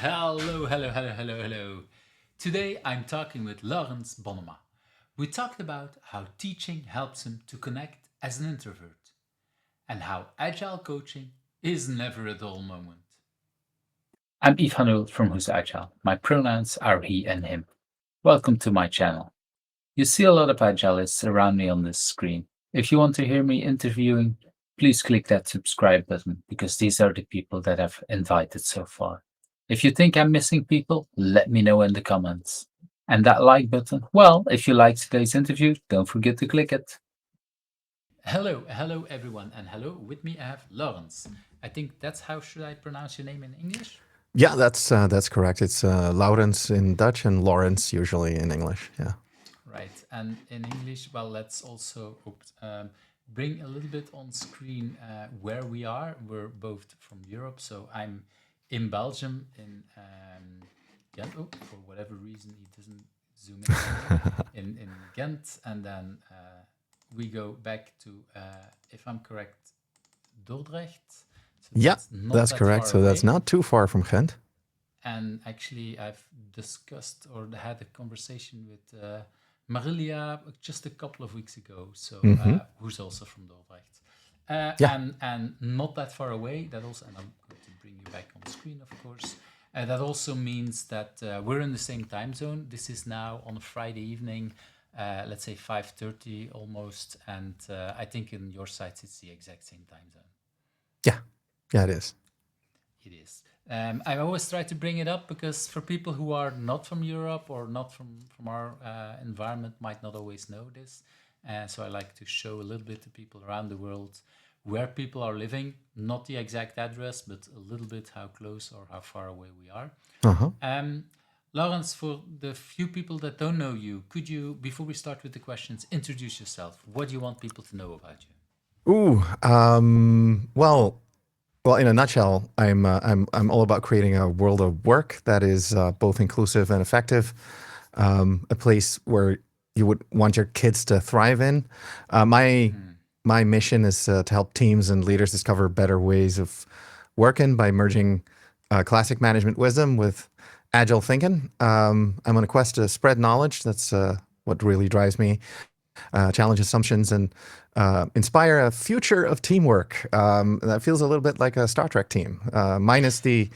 Hello, hello, hello, hello, hello. Today I'm talking with Laurens Bonnema. We talked about how teaching helps him to connect as an introvert and how agile coaching is never a dull moment. I'm Yves Hanul from Who's Agile. My pronouns are he and him. Welcome to my channel. You see a lot of agilists around me on this screen. If you want to hear me interviewing, please click that subscribe button because these are the people that I've invited so far. If you think I'm missing people, let me know in the comments. And that like button, well, if you liked today's interview, don't forget to click it. Hello, hello everyone, and hello. With me I have Laurens. I think that's how should I pronounce your name in English? Yeah, that's correct. It's Laurens in Dutch and Lawrence usually in English. Yeah. Right, and in English, well, let's also bring a little bit on screen where we are. We're both from Europe, so I'm in Belgium, in Ghent. Oh, for whatever reason, he doesn't zoom in for me. In Ghent, and then we go back to, if I'm correct, Dordrecht. So Yeah, that's not that's that correct. far So that's away. not too far from Ghent. And actually, I've discussed or had a conversation with Marilia just a couple of weeks ago, so who's also from Dordrecht. Yeah. And not that far away, that also, and I'm going to bring you back on screen, of course. That also means that we're in the same time zone. This is now on a Friday evening, let's say 5:30 almost, and I think in your sites it's the exact same time zone. Yeah. Yeah, it is. It is. I always try to bring it up because for people who are not from Europe or not from our environment might not always know this. So I like to show a little bit to people around the world where people are living, not the exact address, but a little bit how close or how far away we are. Uh-huh. Laurens, for the few people that don't know you, could you, before we start with the questions, introduce yourself? What do you want people to know about you? Ooh. Well, in a nutshell, I'm all about creating a world of work that is both inclusive and effective, a place where you would want your kids to thrive in. My mission is to help teams and leaders discover better ways of working by merging classic management wisdom with agile thinking. I'm on a quest to spread knowledge. That's what really drives me. Challenge assumptions and inspire a future of teamwork that feels a little bit like a Star Trek team, minus the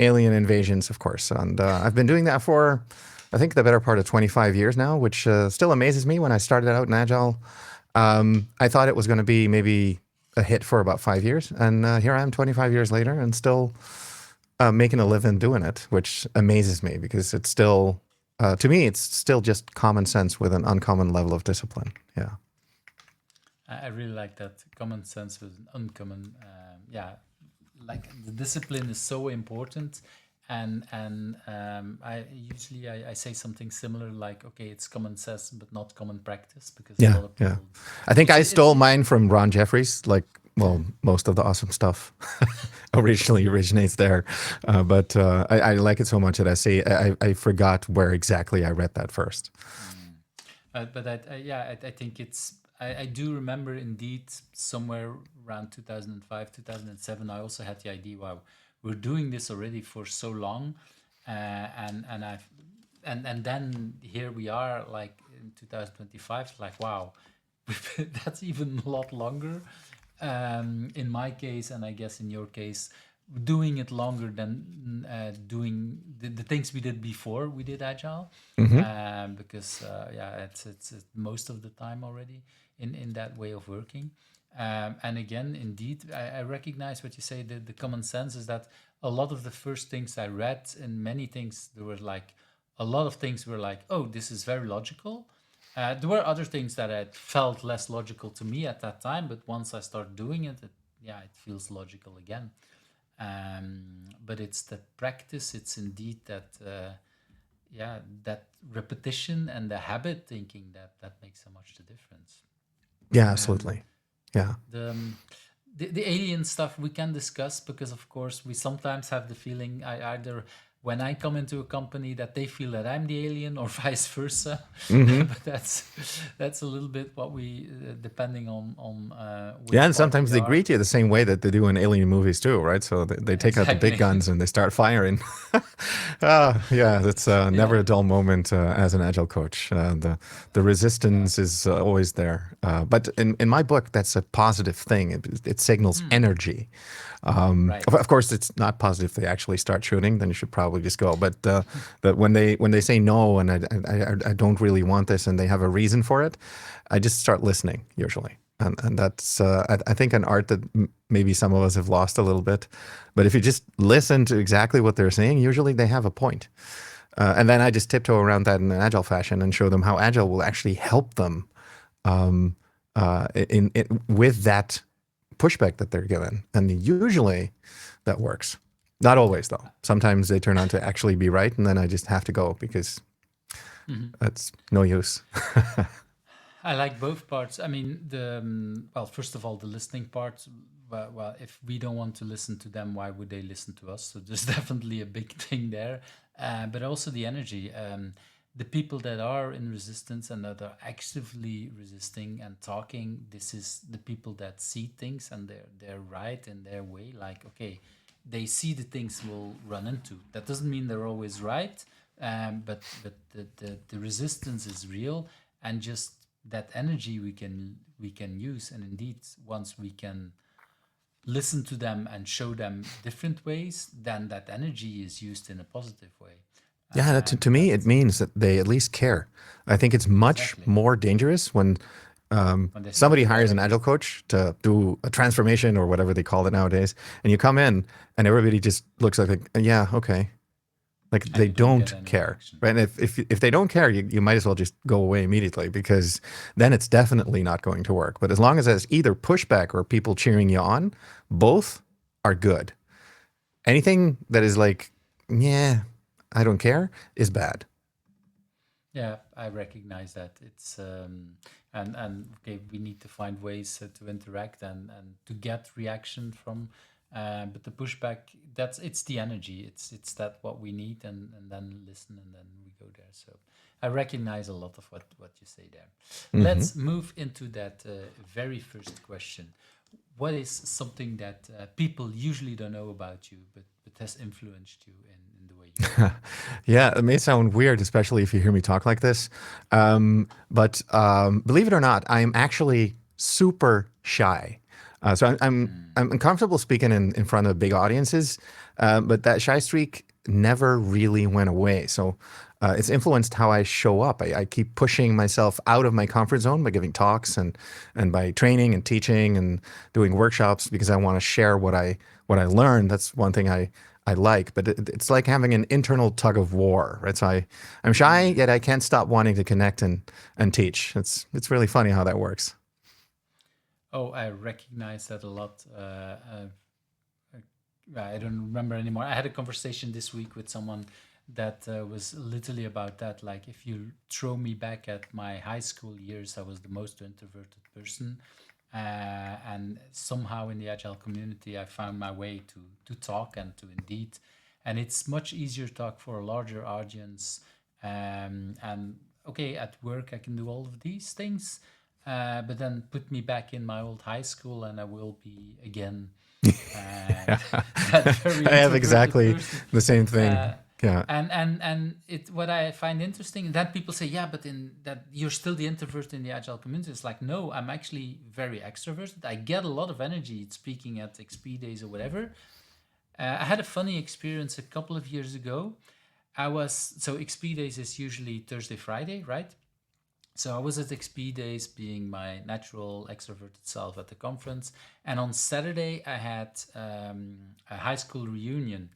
alien invasions, of course. And I've been doing that for, I think, the better part of 25 years now, which still amazes me. When I started out in Agile, I thought it was going to be maybe a hit for about 5 years. And here I am 25 years later and still making a living doing it, which amazes me because it's still, to me, it's still just common sense with an uncommon level of discipline. Yeah. I really like that common sense with an uncommon. Yeah, like the discipline is so important, and I say something similar like, okay, it's common sense but not common practice because a Yeah. lot of Yeah. people. I think I stole It's mine from Ron Jeffries. Like, well, most of the awesome stuff originally originates there. But I like it so much that I forgot where exactly I read that first. but I think I do remember indeed somewhere around 2005 2007 I also had the idea, wow, we're doing this already for so long, and I've and then here we are like in 2025, like wow, that's even a lot longer. In my case, and I guess in your case, doing it longer than doing the things we did before we did agile, because yeah, it's most of the time already in that way of working. And again, indeed, I recognize what you say. The common sense is that a lot of the first things I read, and many things, there were like a lot of things were like, oh, this is very logical. There were other things that had felt less logical to me at that time, but once I start doing it, yeah, it feels logical again. But it's that practice. It's indeed that, yeah, that repetition and the habit thinking that makes so much the difference. Yeah, Um, absolutely. Yeah. the, um, the alien stuff we can discuss because, of course, we sometimes have the feeling I either when I come into a company that they feel that I'm the alien or vice versa. Hmm. But that's a little bit what we depending on Yeah, which and part sometimes we they are. greet you the same way that they do in alien movies too, right? So they take out the big Exactly. guns and they start firing. Yeah, that's never Yeah. a dull moment as an agile coach. The Yeah. resistance is always there, but in my book, that's a positive thing. It signals energy. Right. Of course, it's not positive. If they actually start shooting, then you should probably just go. But that when they say no and I don't really want this, and they have a reason for it, I just start listening usually. And that's I think an art that maybe some of us have lost a little bit. But if you just listen to exactly what they're saying, usually they have a point. And then I just tiptoe around that in an agile fashion and show them how agile will actually help them in with that pushback that they're given. And usually that works. Not always though. Sometimes they turn out to actually be right, and then I just have to go because Mhm. it's no use. I like both parts. I mean, well, first of all, the listening part. Well, if we don't want to listen to them, why would they listen to us? So there's definitely a big thing there. But also the energy. The people that are in resistance and that are actively resisting and talking, this is the people that see things and they're right in their way. Like, okay, they see the things we'll run into. That doesn't mean they're always right, but the resistance is real, and just that energy we can use. And indeed, once we can listen to them and show them different ways, then that energy is used in a positive way. Yeah, to me, it But means that they at least care. I think it's much exactly, more dangerous when when they start somebody hires an flaring. agile coach to do a transformation or whatever they call it nowadays, and you come in and everybody just looks like, yeah, okay, like And they you don't get don't any care. reaction. Right? And if they don't care, you might as well just go away immediately because then it's definitely not going to work. But as long as there's either pushback or people cheering you on, both are good. Anything that is like, yeah, I don't care, is bad. Yeah, I recognize that. It's and okay, we need to find ways to interact and to get reaction from. But the pushback, that's it's the energy. It's that what we need, and then listen, and then we go there. So I recognize a lot of what you say there. Hmm. Let's move into that very first question. What is something that people usually don't know about you, but has influenced you in the way you work? Yeah, it may sound weird, especially if you hear me talk like this. But believe it or not, I'm actually super shy. So I'm comfortable speaking in front of big audiences, but that shy streak never really went away. So it's influenced how I show up. I keep pushing myself out of my comfort zone by giving talks and by training and teaching and doing workshops because I want to share what I learned. That's one thing I like, but it's like having an internal tug of war, right? So I'm shy, yet I can't stop wanting to connect and teach. It's really funny how that works. Oh, I recognize that a lot. I don't remember anymore. I had a conversation this week with someone that was literally about that. Like, if you throw me back at my high school years, I was the most introverted person. And somehow in the agile community, I found my way to talk and to indeed. And it's much easier to talk for a larger audience. And okay, at work, I can do all of these things. But then put me back in my old high school, and I will be again Yeah. that very I have introverted exactly person. the same Uh, thing. Yeah. and it what I find interesting that people say, yeah, but in that you're still the introvert in the agile community. It's like, no, I'm actually very extroverted. I get a lot of energy speaking at XP days or whatever. I had a funny experience a couple of years ago. XP days is usually Thursday, Friday, right? So I was at XP Days being my natural extroverted self at the conference. And on Saturday, I had a high school reunion.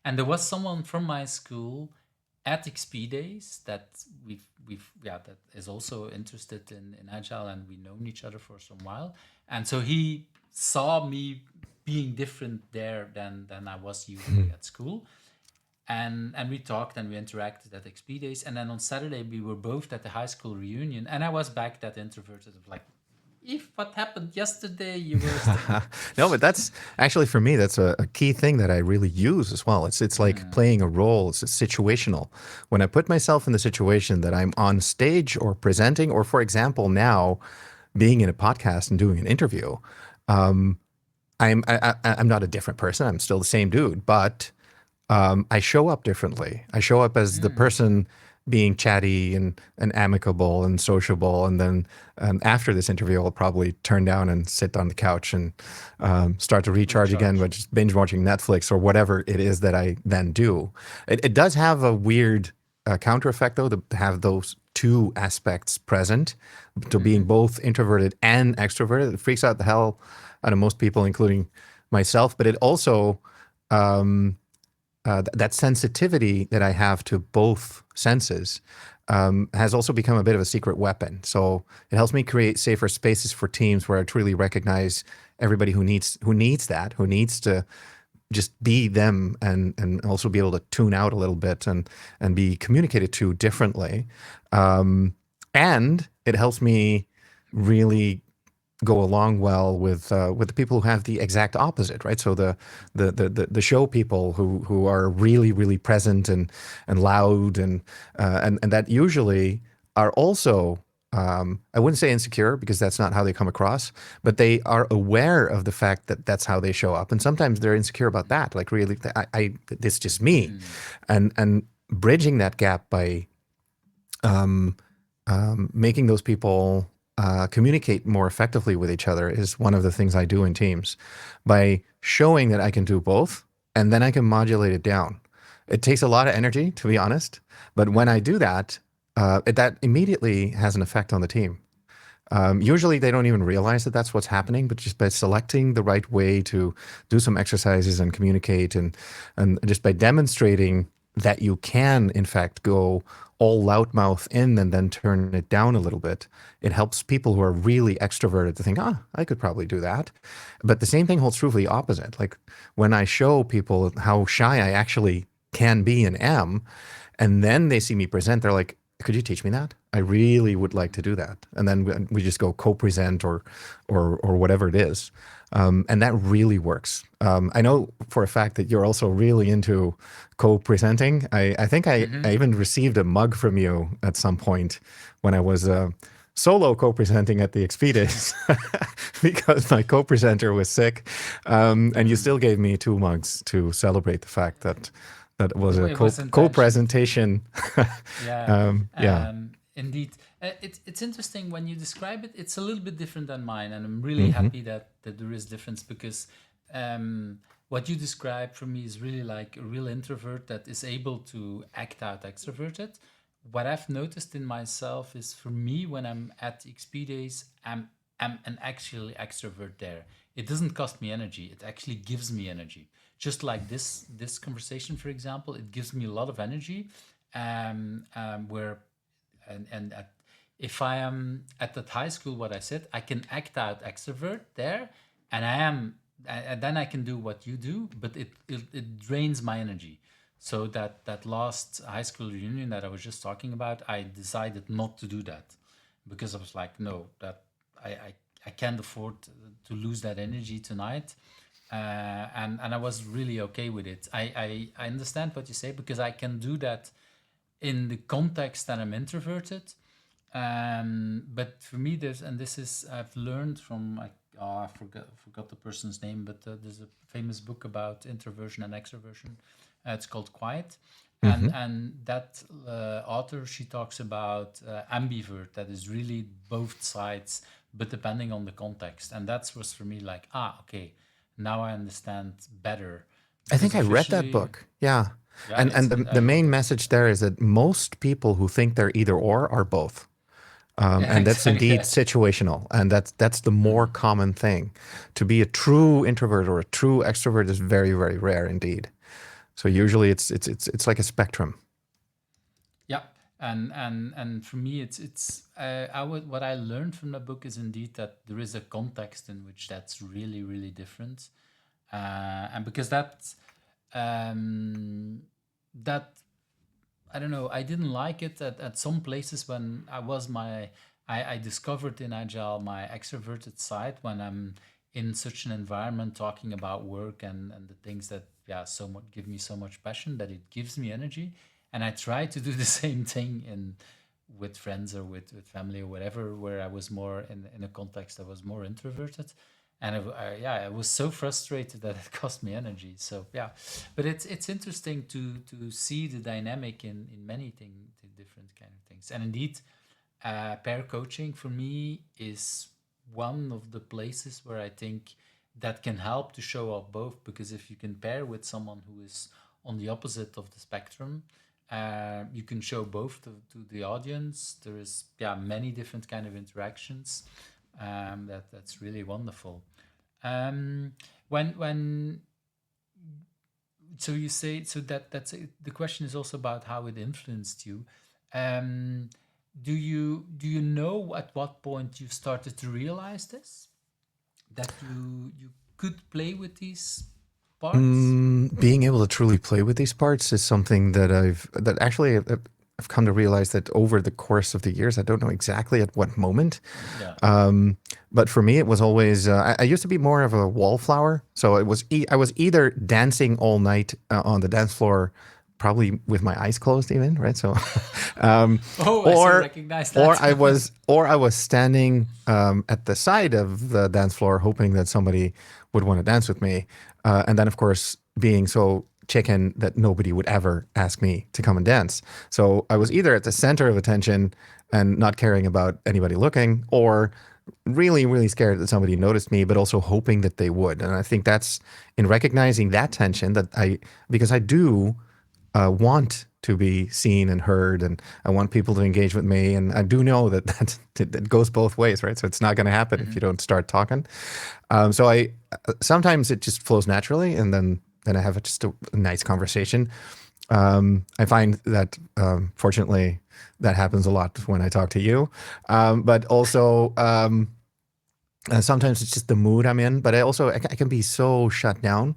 And there was someone from my school at XP Days that that is also interested in Agile, and we known each other for some while. And so he saw me being different there than I was usually at school, and we talked and we interacted at XP days. And then on Saturday we were both at the high school reunion, and I was back that introverted of like, if what happened yesterday, you were still. No, but that's actually for me. That's a key thing that I really use as well. It's like Mm, playing a role. It's situational. When I put myself in the situation that I'm on stage or presenting, or for example, now being in a podcast and doing an interview, I'm not a different person. I'm still the same dude, but I show up differently. I show up as the mm, person being chatty and amicable and sociable. And then after this interview, I'll probably turn down and sit on the couch and start to recharge again by recharge. just binge watching Netflix or whatever it is that I then do. It does have a weird counter effect, though, to have those two aspects present, to being Mm-hmm. both introverted and extroverted. It freaks out the hell out of most people, including myself. But it also that sensitivity that I have to both senses has also become a bit of a secret weapon. So it helps me create safer spaces for teams where I truly recognize everybody who needs to just be them and also be able to tune out a little bit and be communicated to differently. And it helps me really go along well with the people who have the exact opposite, right? So the show people who are really present and loud and that usually are also I wouldn't say insecure because that's not how they come across, but they are aware of the fact that that's how they show up, and sometimes they're insecure about that. Like really, I it's just me, Mm, and bridging that gap by making those people communicate more effectively with each other is one of the things I do in teams by showing that I can do both and then I can modulate it down. It takes a lot of energy, to be honest, but when I mm, do that, that immediately has an effect on the team. Usually they don't even realize that that's what's happening, but just by selecting the right way to do some exercises and communicate and just by demonstrating that you can, in fact, go all loudmouth in and then turn it down a little bit, it helps people who are really extroverted to think, ah, I could probably do that. But the same thing holds true for the opposite. Like when I show people how shy I actually can be and am, and then they see me present, they're like, could you teach me that? I really would like to do that. And then we just go co-present or whatever it is. And that really works. I know for a fact that you're also really into co-presenting. I think I mm-hmm. even received a mug from you at some point when I was solo co-presenting at the Expedes because my co-presenter was sick. And you still gave me two mugs to celebrate the fact that that was a It was intention. co-presentation. Yeah, Yeah. indeed. It's interesting when you describe it. It's a little bit different than mine, and I'm really Hmm. happy that there is difference because what you describe for me is really like a real introvert that is able to act out extroverted. What I've noticed in myself is for me when I'm at the XP days, I'm an actually extrovert there. It doesn't cost me energy. It actually gives me energy. Just like this conversation, for example, it gives me a lot of energy. Where and at, if I am at that high school, what I said, I can act out extrovert there, and I am, and then I can do what you do, but it drains my energy. So that last high school reunion that I was just talking about, I decided not to do that because I was like, no, that I can't afford to lose that energy tonight. And I was really okay with it. I understand what you say because I can do that in the context that I'm introverted. But for me, there's, and this is, I've learned from, I forgot the person's name, but there's a famous book about introversion and extroversion. It's called Quiet. Hmm. And that author, she talks about ambivert, that is really both sides, but depending on the context. And that was for me like, okay, now I understand better I because think I read that officially, book. Yeah. yeah, And I the love main that message book. there is that most people who think they're either or are both. Yeah, And that's exactly. indeed situational. And that's the more Mm. common thing. To be a true introvert or a true extrovert is very rare indeed. So usually it's like a spectrum. Yeah, and for me, it's I would what I learned from the book is indeed that there is a context in which that's really different, and because um, that I don't know, I didn't like it at some places when I was I discovered in Agile my extroverted side when I'm in such an environment talking about work and the things that, yeah, so much give me so much passion that it gives me energy. And I try to do the same thing in with friends or with family or whatever, where I was more in a context that was more introverted. And yeah, I was so frustrated that it cost me energy. So yeah, but it's interesting to see the dynamic in many different kind of things. And indeed, pair coaching for me is one of the places where I think that can help to show up both, because if you can pair with someone who is on the opposite of the spectrum, you can show both to the audience. There is, yeah, many different kind of interactions, that's really wonderful. um, when so you say, so that's it. The question is also about how it influenced you. um, do you know at what point you started to realize this, that you could play with these parts? Being able to truly play with these parts is something that I've come to realize that over the course of the years. I don't know exactly at what moment, Yeah. but for me, it was always. I used to be more of a wallflower, so I was either dancing all night on the dance floor, probably with my eyes closed, even right. So, Oh, I so or recognize that. or I was standing at the side of the dance floor, hoping that somebody would want to dance with me, and then of course being so chicken that nobody would ever ask me to come and dance. So I was either at the center of attention and not caring about anybody looking, or really, really scared that somebody noticed me, but also hoping that they would. And I think that's in recognizing that tension because I do want to be seen and heard, and I want people to engage with me. And I do know that that goes both ways, right? So it's not going to happen if you don't start talking. So sometimes it just flows naturally, and then I have just a nice conversation. I find that fortunately that happens a lot when I talk to you, but also sometimes it's just the mood I'm in. But I can be so shut down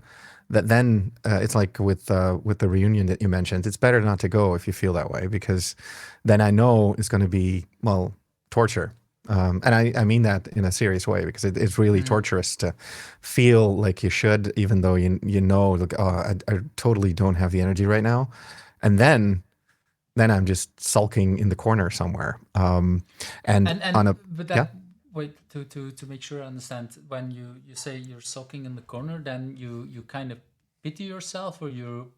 that then it's like with the reunion that you mentioned. It's better not to go if you feel that way, because then I know it's going to be, well, torture. And I mean that in a serious way, because it's really torturous to feel like you should, even though you know, like, oh, I totally don't have the energy right now, and then I'm just sulking in the corner somewhere. And And on a but Yeah. that, wait, to make sure I understand, when you say you're sulking in the corner, then you kind of pity yourself, or you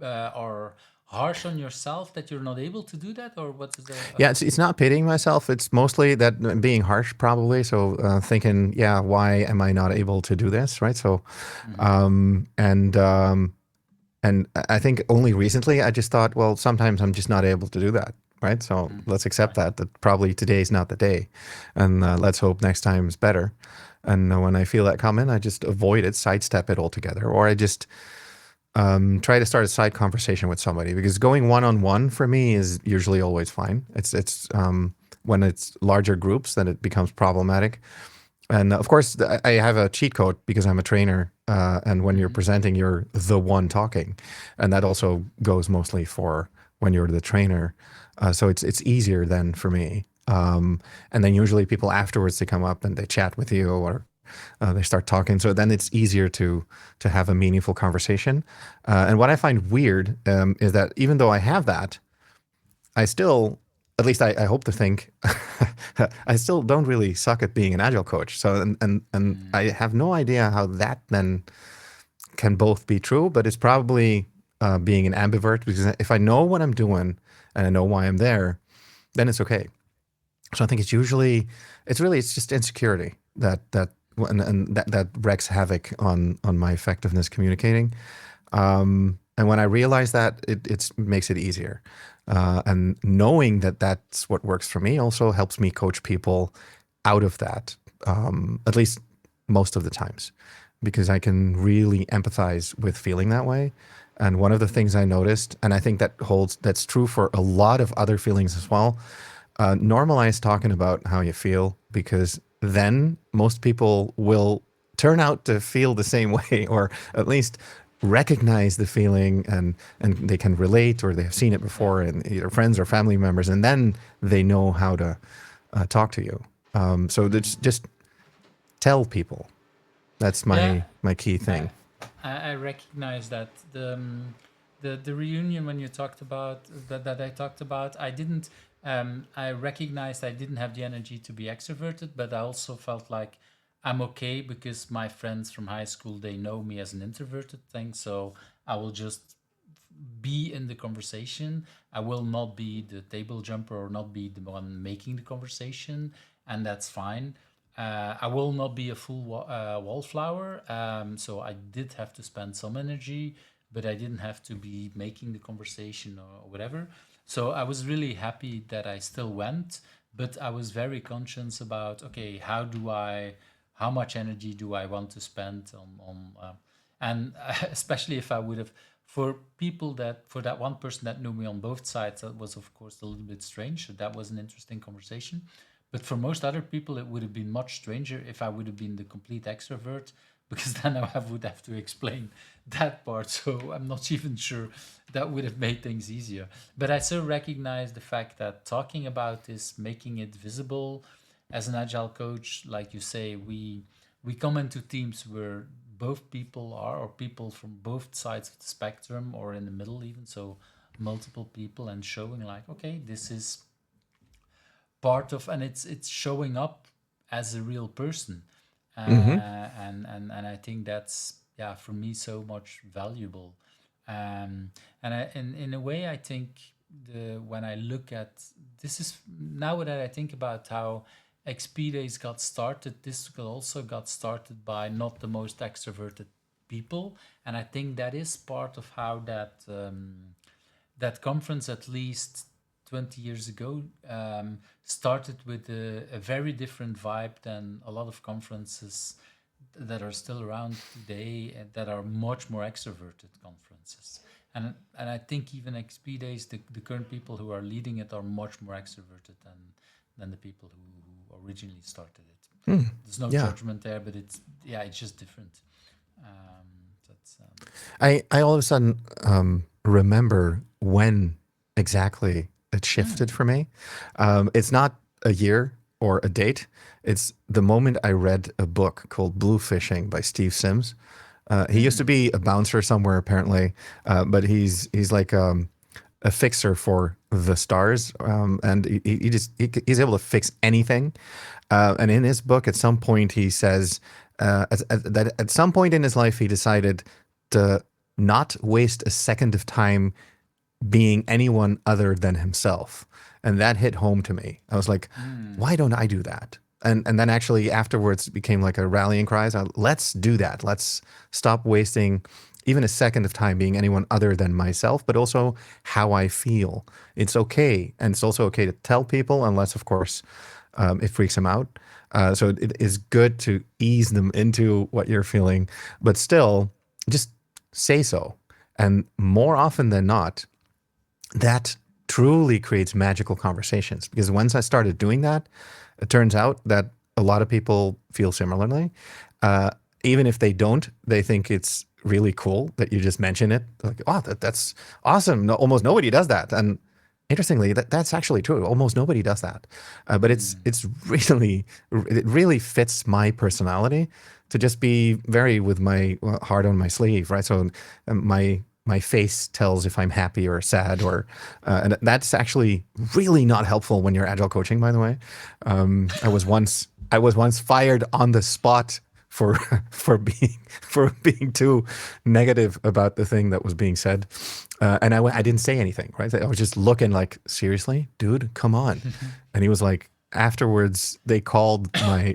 are harsh on yourself that you're not able to do that, or what is the Yeah, it's not pitying myself. It's mostly that being harsh, probably. So thinking, yeah, why am I not able to do this, right? So, Mhm. um, and um, and I think only recently I just thought, well, sometimes I'm just not able to do that, right? So let's accept Right. that probably today's not the day, and let's hope next time is better. And when I feel that coming, I just avoid it, sidestep it altogether, or I just try to start a side conversation with somebody, because going one on one for me is usually always fine. It's when it's larger groups, then it becomes problematic. And of course, I have a cheat code because I'm a trainer. And when you're presenting, you're the one talking, and that also goes mostly for when you're the trainer. So it's easier then for me. And then usually people afterwards, they come up and they chat with you, or they start talking. So then it's easier to have a meaningful conversation. And what I find weird is that even though I have that, I still, at least I hope to think, I still don't really suck at being an agile coach. So and I have no idea how that then can both be true, but it's probably being an ambivert, because if I know what I'm doing and I know why I'm there, then it's okay. So I think it's just insecurity that wreaks havoc on my effectiveness communicating. And when I realize that, it makes it easier. And knowing that that's what works for me also helps me coach people out of that, at least most of the times, because I can really empathize with feeling that way. And one of the things I noticed, and I think that's true for a lot of other feelings as well, normalize talking about how you feel, because then most people will turn out to feel the same way, or at least recognize the feeling, and they can relate, or they have seen it Yeah. before in either friends or family members, and then they know how to talk to you. So that's just tell people. That's Yeah, my key I, thing. I recognize that the reunion when you talked about that I talked about, I didn't. I recognized I didn't have the energy to be extroverted, but I also felt like I'm okay because my friends from high school, they know me as an introverted thing, so I will just be in the conversation. I will not be the table jumper or not be the one making the conversation, and that's fine. I will not be a full wallflower, so I did have to spend some energy, but I didn't have to be making the conversation or whatever. So I was really happy that I still went, but I was very conscious about, okay, how much energy do I want to spend and especially if I would have, for that one person that knew me on both sides, that was of course a little bit strange. So that was an interesting conversation. But for most other people, it would have been much stranger if I would have been the complete extrovert, because then would have to explain that part. So I'm not even sure that would have made things easier. But I still recognize the fact that talking about this, making it visible as an agile coach, like you say, we come into teams where both people are, or people from both sides of the spectrum, or in the middle even, so multiple people, and showing like, okay, this is part of, and it's showing up as a real person, Hmm. and I think that's, yeah, for me so much valuable. And in a way, I think the when I look at this is now that I think about how XP days got started, this also got started by not the most extroverted people, and I think that is part of how that conference, at least 20 years ago, started with a very different vibe than a lot of conferences that are still around today, that are much more extroverted conferences. And I think even XP days, the current people who are leading it are much more extroverted than the people who originally started it. Mm. There's no Yeah. judgment there, but it's, yeah, it's just different. Um, that's I all of a sudden remember when exactly it mm, shifted for me. It's not a year or a date. It's the moment I read a book called Blue Fishing by Steve Sims. He used to mm, be a bouncer somewhere apparently, but he's like a fixer for the stars, and he's able to fix anything. And in his book, at some point, he says that at some point in his life, he decided to not waste a second of time being anyone other than himself. And that hit home to me. I was like, mm, why don't I do that? And then actually afterwards it became like a rallying cry. So let's do that. Let's stop wasting even a second of time being anyone other than myself, but also how I feel. It's okay. And it's also okay to tell people, unless, of course, it freaks them out. So it is good to ease them into what you're feeling, but still just say so. And more often than not, that truly creates magical conversations, because once I started doing that, it turns out that a lot of people feel similarly. Uh, Even if they don't, they think it's really cool that you just mention it. They're like, oh, that's awesome. No, almost nobody does that. And interestingly, that's actually true. Almost nobody does that. But mm. it's really, it really fits my personality to just be very with my heart on my sleeve, right? So my face tells if I'm happy or sad, or and that's actually really not helpful when you're agile coaching. By the way, I was once fired on the spot for for being too negative about the thing that was being said, and I didn't say anything. Right, I was just looking like, seriously, dude, come on. And he was like, afterwards they called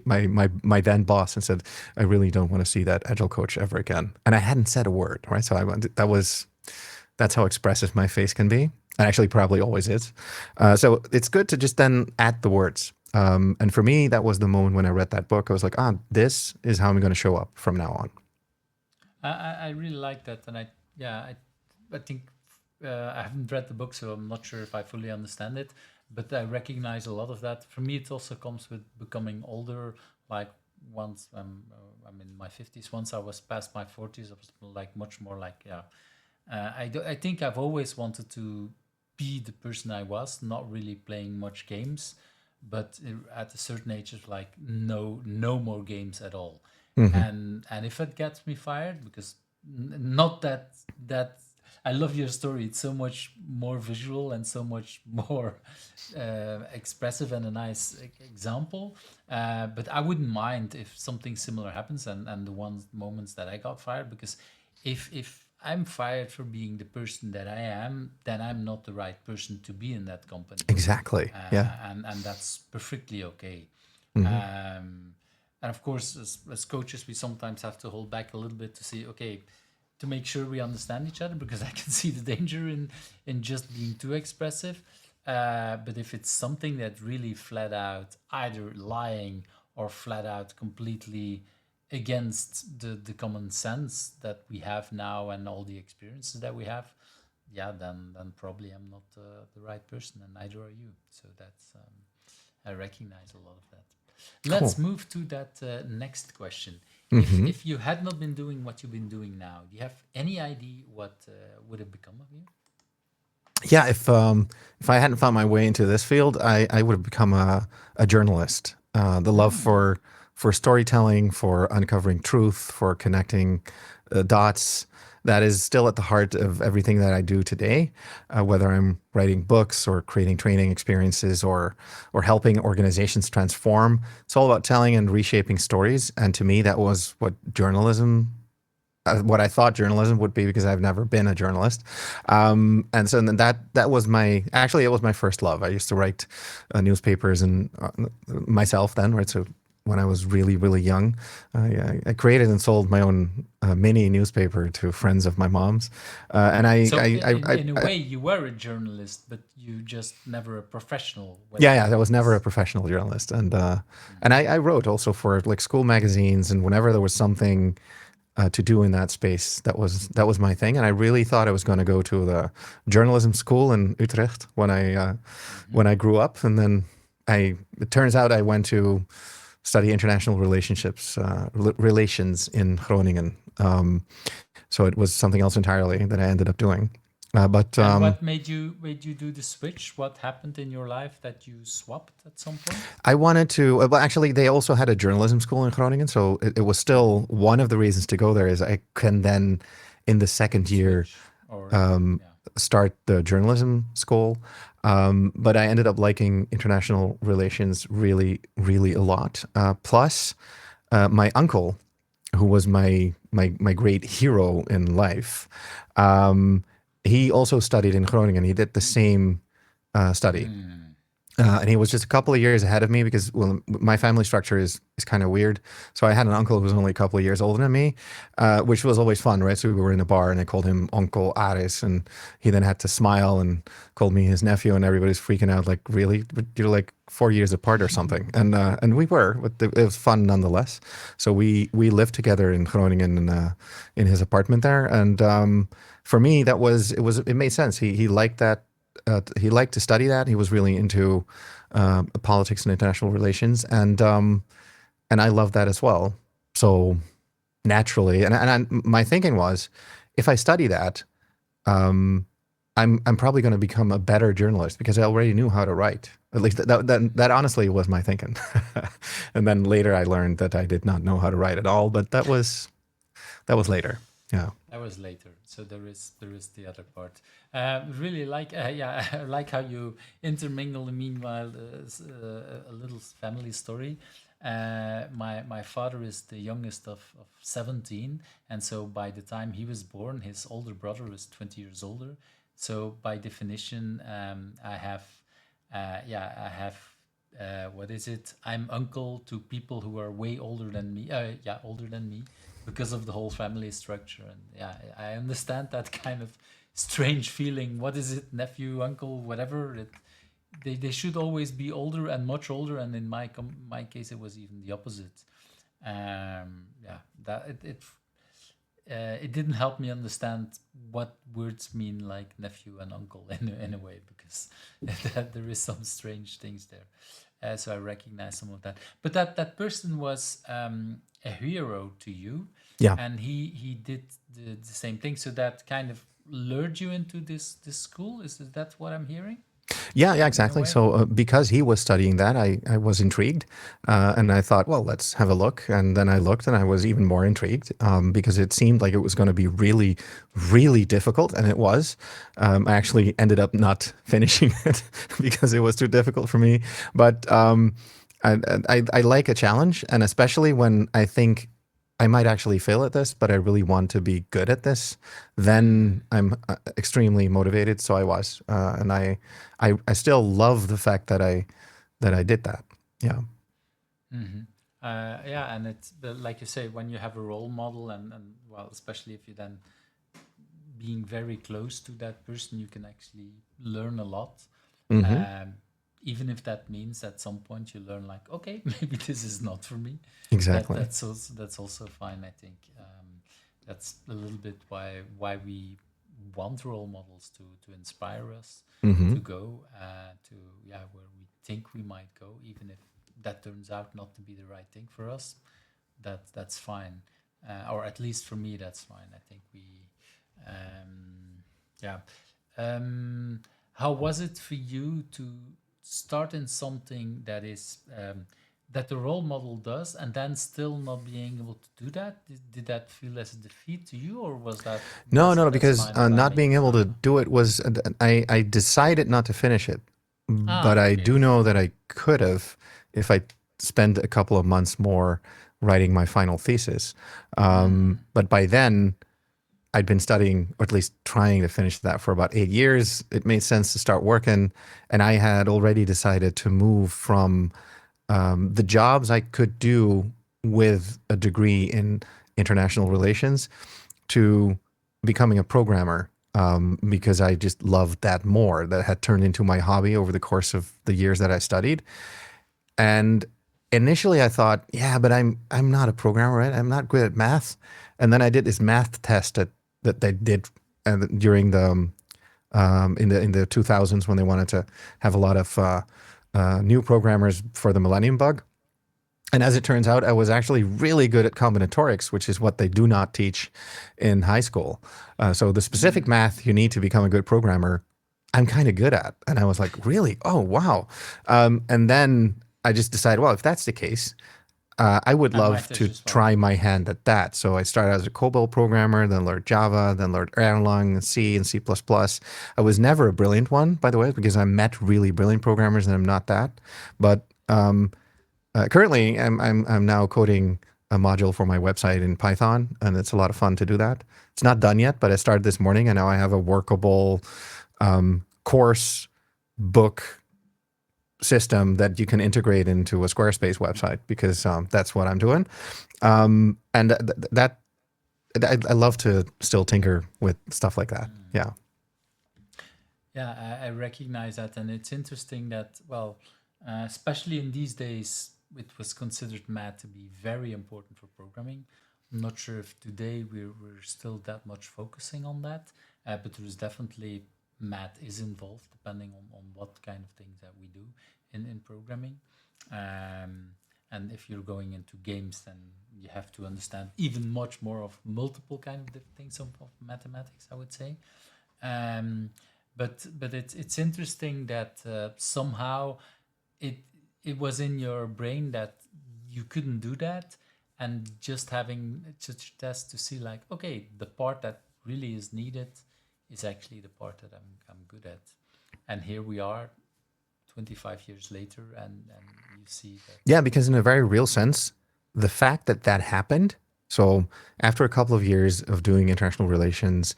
my then boss and said, I really don't want to see that agile coach ever again. And I hadn't said a word, right? So that's how expressive my face can be, and actually probably always is. So it's good to just then add the words. And for me, that was the moment when I read that book. I was like, ah, this is how I'm going to show up from now on. I really like that, and I think I haven't read the book, so I'm not sure if I fully understand it. But I recognize a lot of that. For me, it also comes with becoming older. Like once I'm in my 50s. Once I was past my 40s, I was like much more like, yeah. I think I've always wanted to be the person I was, not really playing much games. but at a certain age, it's like no more games at all. Hmm. And if it gets me fired, because not that I love your story. It's so much more visual and so much more expressive and a nice example. But I wouldn't mind if something similar happens, and the ones moments that I got fired, because if I'm fired for being the person that I am, then I'm not the right person to be in that company, Exactly. Yeah. and that's perfectly okay. Hmm. Um, and of course, as coaches, we sometimes have to hold back a little bit to see, okay, to make sure we understand each other, because I can see the danger in just being too expressive. But if it's something that really flat out either lying or flat out completely against the common sense that we have now and all the experiences that we have, yeah, then probably I'm not the right person, and neither are you. So that's I recognize a lot of that. Cool. Let's move to that next question. Hmm. If you had not been doing what you've been doing now, do you have any idea what would have become of you? Yeah, if I hadn't found my way into this field, I would have become a journalist. The love Hmm. for storytelling, for uncovering truth, for connecting dots, that is still at the heart of everything that I do today. Whether I'm writing books or creating training experiences or helping organizations transform, it's all about telling and reshaping stories. And to me, that was what I thought journalism would be, because I've never been a journalist. And so then that was it was my first love. I used to write newspapers and myself then, right? So when I was really, really young, I created and sold my own mini newspaper to friends of my mom's. And So in a way, you were a journalist, but you just never a professional way yeah, of yeah, I doing was never a this. professional journalist. And I wrote also for like school magazines, and whenever there was something to do in that space. That was my thing, and I really thought I was going to go to the journalism school in Utrecht Mm-hmm. when I grew up, and then it turns out I went to study international relations in Groningen. So it was something else entirely that I ended up doing. But And what made you do the switch? What happened in your life that you swapped at some point? I wanted to. Well, actually, they also had a journalism school in Groningen, so it was still one of the reasons to go there. Is I can then, in the second year, Switch or um, yeah. start the journalism school. But I ended up liking international relations really, really a lot. Plus, my uncle, who was my great hero in life, um, he also studied in Groningen. He did the same study. Mm. And he was just a couple of years ahead of me because, well, my family structure is kind of weird. So I had an uncle who was only a couple of years older than me, which was always fun, right? So we were in a bar and I called him Uncle Aris, and he then had to smile and called me his nephew, and everybody's freaking out, like, really? But you're like 4 years apart or something. And we were, but it was fun nonetheless. So we lived together in Groningen in his apartment there, and for me it made sense. He liked that he liked to study that. He was really into politics and international relations, and I love that as well. So naturally, my thinking was, if I study that, um, I'm probably going to become a better journalist because I already knew how to write. At least that honestly was my thinking. And then later I learned that I did not know how to write at all. But that was later. Yeah. That was later, so there is the other part. Really like yeah, I like how you intermingle. Meanwhile, a little family story. My father is the youngest of 17, and so by the time he was born, his older brother was 20 years older. So by definition, I have what is it? I'm uncle to people who are way older than me. Yeah, older than me, because of the whole family structure. And yeah, I understand that kind of strange feeling. What is it, nephew, uncle, whatever? They should always be older and much older. And in my case, it was even the opposite. Yeah, that it didn't help me understand what words mean, like nephew and uncle, in a way, because that there is some strange things there. So I recognize some of that. But that person was a hero to you, Yeah. and he did the same thing. So that kind of lured you into this school. Is that what I'm hearing? Yeah, in a exactly. way. So because he was studying that, I was intrigued, and I thought, well, let's have a look. And then I looked, and I was even more intrigued because it seemed like it was going to be really, really difficult, and it was. I actually ended up not finishing it because it was too difficult for me. But I like a challenge, and especially when I think I might actually fail at this, but I really want to be good at this, then I'm extremely motivated. So I was, and I still love the fact that I did that. Yeah. Hmm. Yeah, and it's but like you say, when you have a role model, and well, especially if you then being very close to that person, you can actually learn a lot. Hmm. Um, Even if that means at some point you learn like, okay, maybe this is not for me. Exactly. That's also fine. I think that's a little bit why we want role models to inspire us Hmm. to go to yeah where we think we might go, even if that turns out not to be the right thing for us. That's fine, or at least for me, that's fine. I think yeah. Um, how was it for you to start in something that is that the role model does, and then still not being able to do that? Did that feel as a defeat to you, or was that No, was no, it no, as because fine as I not made being it able to sound? do it was, I decided not to finish it, but Ah, I okay. do know that I could have if I spent a couple of months more writing my final thesis. Mm, But by then, I'd been studying, or at least trying to finish that for about 8 years. It made sense to start working. And I had already decided to move from the jobs I could do with a degree in international relations to becoming a programmer because I just loved that more. That had turned into my hobby over the course of the years that I studied. And initially I thought, yeah, but I'm not a programmer, right? I'm not good at math. And then I did this math test that they did during the in the 2000s when they wanted to have a lot of new programmers for the Millennium Bug. And as it turns out, I was actually really good at combinatorics, which is what they do not teach in high school. So the specific mm, math you need to become a good programmer, I'm kind of good at. And I was like, really? Oh, wow. And then I just decided, well, if that's the case, I would I might love as to just well try do my it. hand at that. So I started as a COBOL programmer, then learned Java, then learned Erlang and C and C++. I was never a brilliant one, by the way, because I met really brilliant programmers and I'm not that. But currently, I'm now coding a module for my website in Python, and it's a lot of fun to do that. It's not done yet, but I started this morning, and now I have a workable course book system that you can integrate into a Squarespace website because that's what I'm doing. And that I love to still tinker with stuff like that. Mm. Yeah. Yeah, I recognize that, and it's interesting that, well, especially in these days, it was considered math to be very important for programming. I'm not sure if today we're still that much focusing on that, but there is definitely math is involved depending on what kind of things that we do in programming. Um, and if you're going into games, then you have to understand even much more of multiple kind of different things of mathematics, I would say. Um, but it's interesting that somehow it it was in your brain that you couldn't do that, and just having such a test to see like, okay, the part that really is needed is actually the part that I'm good at, and here we are 25 years later, and you see that Yeah, because in a very real sense, the fact that that happened. So after a couple of years of doing international relations,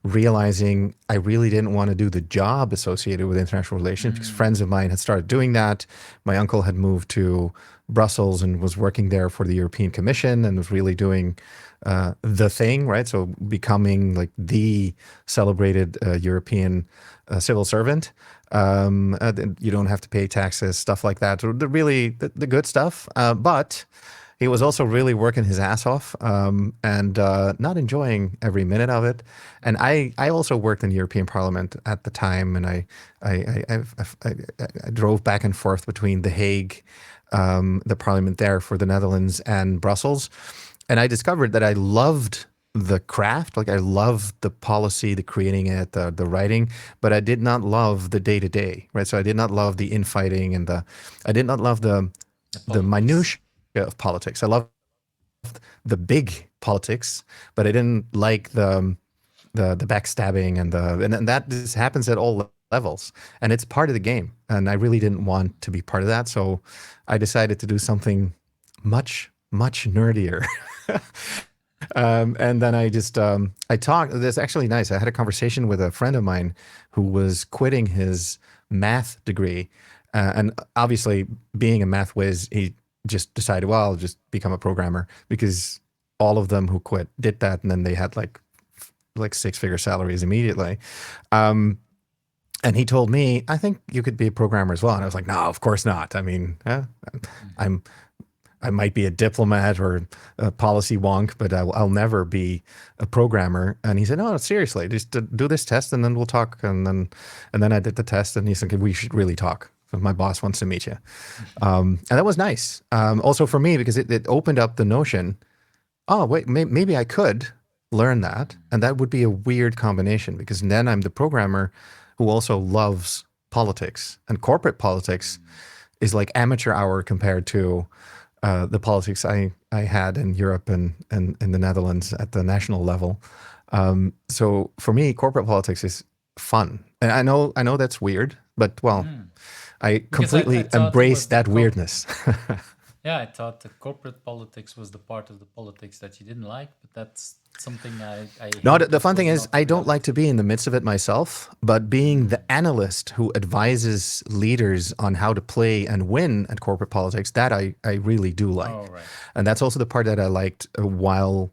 realizing I really didn't want to do the job associated with international relations because mm, friends of mine had started doing that. My uncle had moved to Brussels and was working there for the European Commission and was really doing the thing, right? So becoming like the celebrated European civil servant. You don't have to pay taxes, stuff like that. So the good stuff. But he was also really working his ass off and not enjoying every minute of it. And I also worked in the European Parliament at the time, and I drove back and forth between The Hague, the Parliament there for the Netherlands, and Brussels. And I discovered that I loved the craft. Like I loved the policy, the creating it, the writing, but I did not love the day to day, right? So I did not love the infighting and I did not love The the politics. minutia of politics. I loved the big politics, but I didn't like the backstabbing and that just happens at all levels, and it's part of the game. And I really didn't want to be part of that, so I decided to do something much nerdier. And then I talked. That's actually nice. I had a conversation with a friend of mine who was quitting his math degree, and obviously being a math whiz, he just decided, well, I'll just become a programmer because all of them who quit did that, and then they had like six-figure salaries immediately. Um, and he told me, I think you could be a programmer as well. And I was like, no, of course not. I mean, Hmm. I'm I might be a diplomat or a policy wonk, but I'll never be a programmer. And he said, no, seriously, just do this test and then we'll talk. And then I did the test and he said, okay, we should really talk. So my boss wants to meet you. And that was nice. Also for me, because it opened up the notion, oh, wait, maybe I could learn that. And that would be a weird combination because then I'm the programmer who also loves politics. And corporate politics is like amateur hour compared to the politics I had in Europe and in the Netherlands at the national level. So for me, corporate politics is fun. And I know that's weird, but well, Mm. I Because I completely thought it embrace was the that weirdness. yeah, I thought the corporate politics was the part of the politics that you didn't like, but that's something I No, heard the that fun thing was is, not the I don't like reality. to be in the midst of it myself, but being the Mm. analyst who advises leaders on how to play and win at corporate politics, that I really do Oh, like. right. And that's also the part that I liked while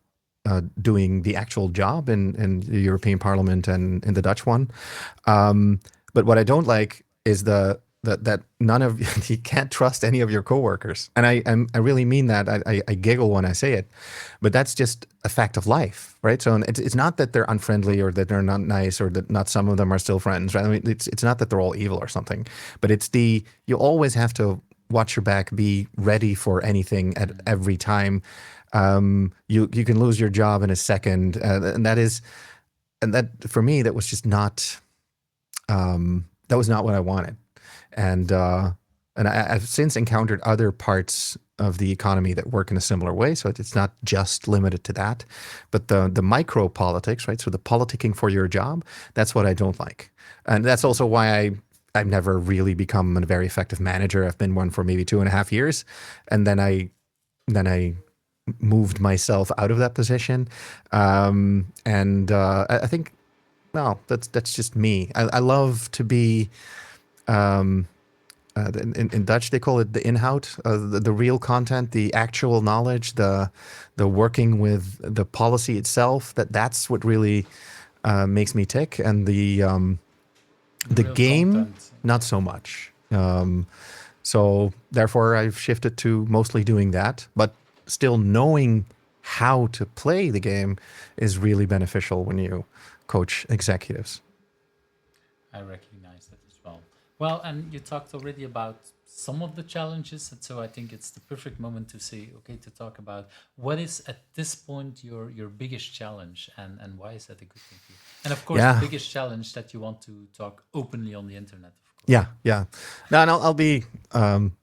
doing the actual job in the European Parliament and in the Dutch one. Um, but what I don't like is that none of you can't trust any of your coworkers, and I really mean that. I giggle when I say it, but that's just a fact of life, right? So it's not that they're unfriendly or that they're not nice or that not some of them are still friends, right? I mean, it's not that they're all evil or something, but it's you always have to watch your back, be ready for anything at Mm. every time. You can lose your job in a second, and that for me that was just not that was not what I wanted. And I've since encountered other parts of the economy that work in a similar way. So it's not just limited to that, but the micro politics, right? So the politicking for your job, that's what I don't like, and that's also Mm. why I've never really become a very effective manager. I've been one for maybe 2.5 years, and then I moved myself out of that position, and I think no, that's just me. I love to be. Um, in Dutch, they call it the inhoud, the real content, the actual knowledge, the working with the policy itself. That's what really makes me tick, and The the real game, content. not Yeah. so much. So therefore, I've shifted to mostly doing that, but still knowing how to play the game is really beneficial when you coach executives. I recognize that as well. Well, and you talked already about some of the challenges, and so I think it's the perfect moment to say, okay, to talk about what is at this point your biggest challenge, and why is that a good thing for you? And of course, the Yeah, biggest challenge that you want to talk openly on the internet, of course. yeah. No, and um,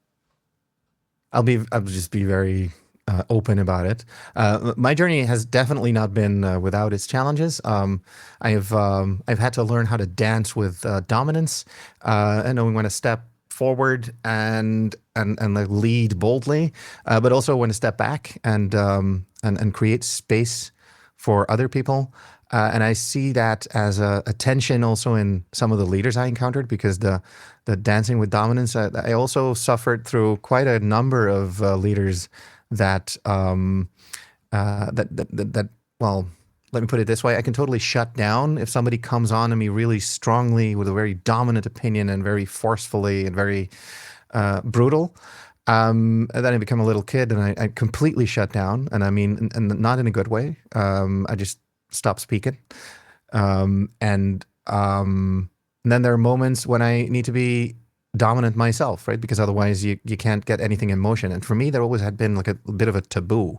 I'll just be very open about it. My journey has definitely not been without its challenges. I've had to learn how to dance with dominance, and knowing when to step forward and like lead boldly, but also when to step back and create space for other people. And I see that as a tension also in some of the leaders I encountered because the dancing with dominance. I also suffered through quite a number of leaders that well, let me put it this way: I can totally shut down if somebody comes on to me really strongly with a very dominant opinion and very forcefully and very brutal. And then I become a little kid and I completely shut down, and I mean, and not in a good way. I just stop speaking, and then there are moments when I need to be dominant myself, right? Because otherwise you can't get anything in motion. And for me, there always had been like a bit of a taboo.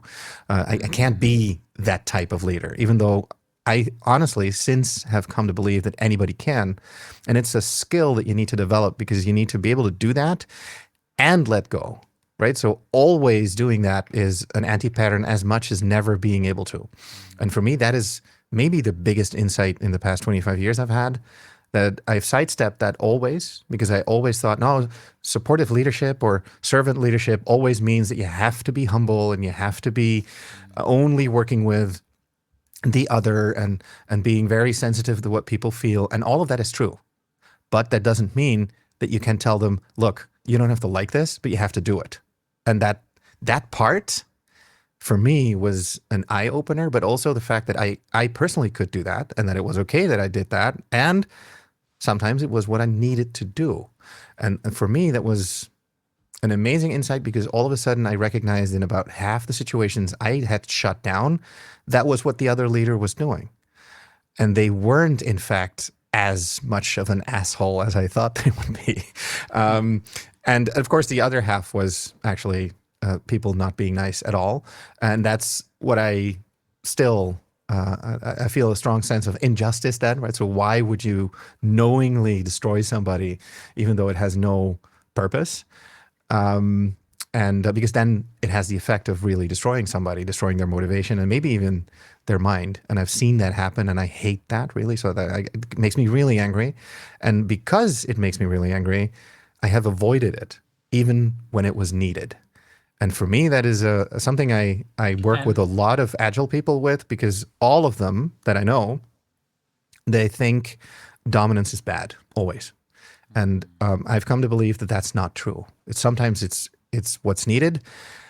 I can't be that type of leader, even though I honestly since have come to believe that anybody can. And it's a skill that you need to develop because you need to be able to do that and let go, right? So always doing that is an anti-pattern as much as never being able to. And for me, that is maybe the biggest insight in the past 25 years I've had, that I've sidestepped that always because I always thought, no, supportive leadership or servant leadership always means that you have to be humble and you have to be only working with the other and being very sensitive to what people feel. And all of that is true. But that doesn't mean that you can tell them, look, you don't have to like this, but you have to do it. And that part for me was an eye opener, but also the fact that I personally could do that and that it was okay that I did that. And sometimes it was what I needed to do. And for me, that was an amazing insight because all of a sudden I recognized in about half the situations I had shut down, that was what the other leader was doing. And they weren't, in fact, as much of an asshole as I thought they would be. And of course, the other half was actually people not being nice at all. And that's what I still, I feel a strong sense of injustice then, right? So why would you knowingly destroy somebody even though it has no purpose? And because then it has the effect of really destroying somebody, destroying their motivation and maybe even their mind. And I've seen that happen and I hate that really. So it makes me really angry. And because it makes me really angry, I have avoided it even when it was needed. And for me, that is something I work with a lot of agile people with because all of them that I know, they think dominance is bad, always. And I've come to believe that that's not true. Sometimes it's what's needed,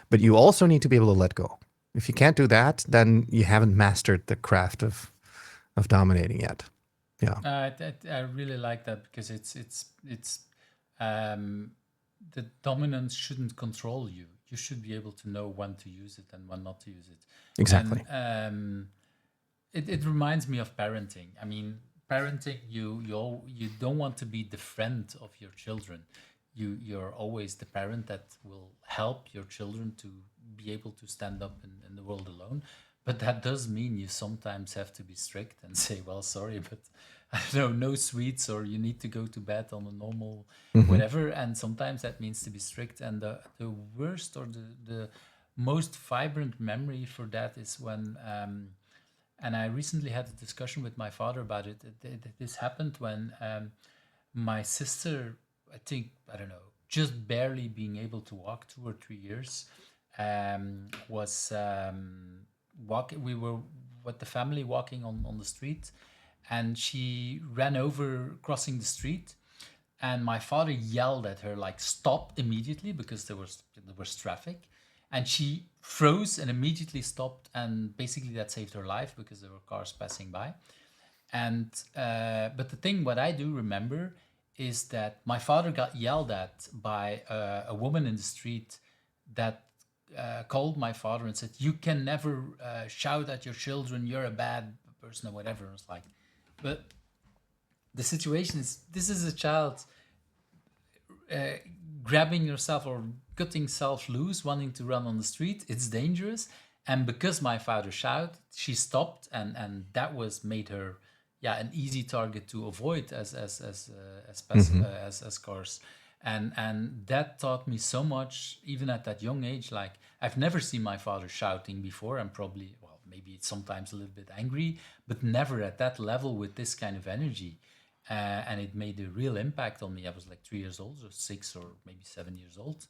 but you also need to be able to let go. If you can't do that, then you haven't mastered the craft of dominating yet. Yeah. I really like that because the dominance shouldn't control you. You should be able to know when to use it and when not to use it. Exactly. And it reminds me of parenting. I mean, parenting, you don't want to be the friend of your children. You're always the parent that will help your children to be able to stand up in the world alone. But that does mean you sometimes have to be strict and say, well, sorry, but I don't know, no sweets, or you need to go to bed on a normal whatever. And sometimes that means to be strict. And the worst or the most vibrant memory for that is when, and I recently had a discussion with my father about it. This happened when my sister, I think, I don't know, just barely being able to walk 2 or 3 years, was walking. We were with the family walking on the street, and she ran over crossing the street, and my father yelled at her like, "Stop immediately," because there was traffic, and she froze and immediately stopped, and basically that saved her life because there were cars passing by. And but the thing, what I do remember is that my father got yelled at by a woman in the street that called my father and said, "You can never shout at your children, you're a bad person," or whatever. I was like, but the situation is, this is a child grabbing yourself or cutting self loose, wanting to run on the street. It's dangerous. And because my father shouted, she stopped, and that was made her, an easy target to avoid as cars. And that taught me so much, even at that young age. Like, I've never seen my father shouting before, and probably, well, maybe it's sometimes a little bit angry, but never at that level with this kind of energy. And it made a real impact on me. I was like 3 years old, or 6, or maybe 7 years old.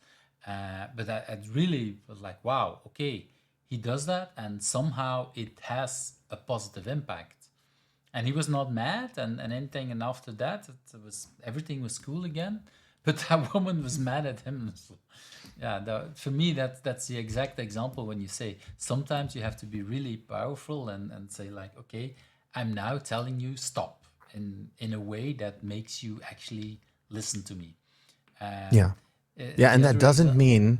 But I really was like, wow, okay, he does that, and somehow it has a positive impact. And he was not mad and anything. And after that, everything was cool again. But that woman was mad at him. For me, that's the exact example when you say sometimes you have to be really powerful and say like, okay, I'm now telling you stop in a way that makes you actually listen to me. Yeah. And that doesn't mean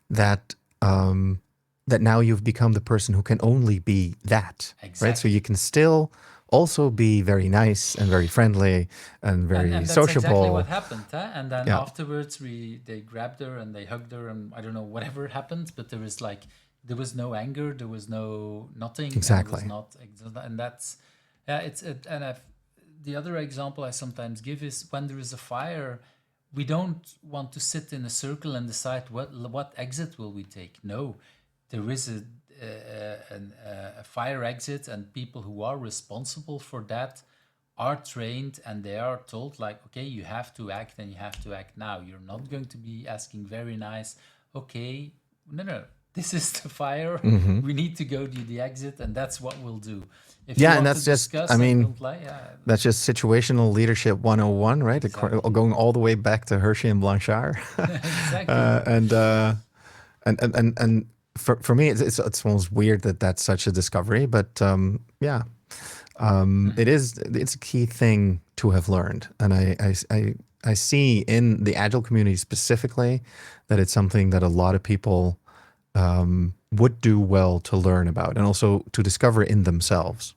that that now you've become the person who can only be that, right? So you can still also be very nice and very friendly and very And that's exactly what sociable. happened, huh? And then Yeah, afterwards, they grabbed her and they hugged her, and I don't know whatever happened, but there was no anger, there was no nothing, and it was exactly. not, and that's yeah, and the other example I sometimes give is when there is a fire, we don't want to sit in a circle and decide what exit will we take. No, there is a fire exit, and people who are responsible for that are trained, and they are told like, okay, you have to act, and you have to act now. You're not going to be asking very nice, okay, no, this is the fire. We need to go to the exit, and that's what we'll do. If you Yeah, and want to that's just, I discuss and mean, don't lie, yeah, that's just situational leadership 101, right? exactly. Going all the way back to Hershey and Blanchard. Exactly. And for me, it's almost weird that that's such a discovery, but yeah, it's a key thing to have learned, and I see in the agile community specifically that it's something that a lot of people would do well to learn about and also to discover in themselves.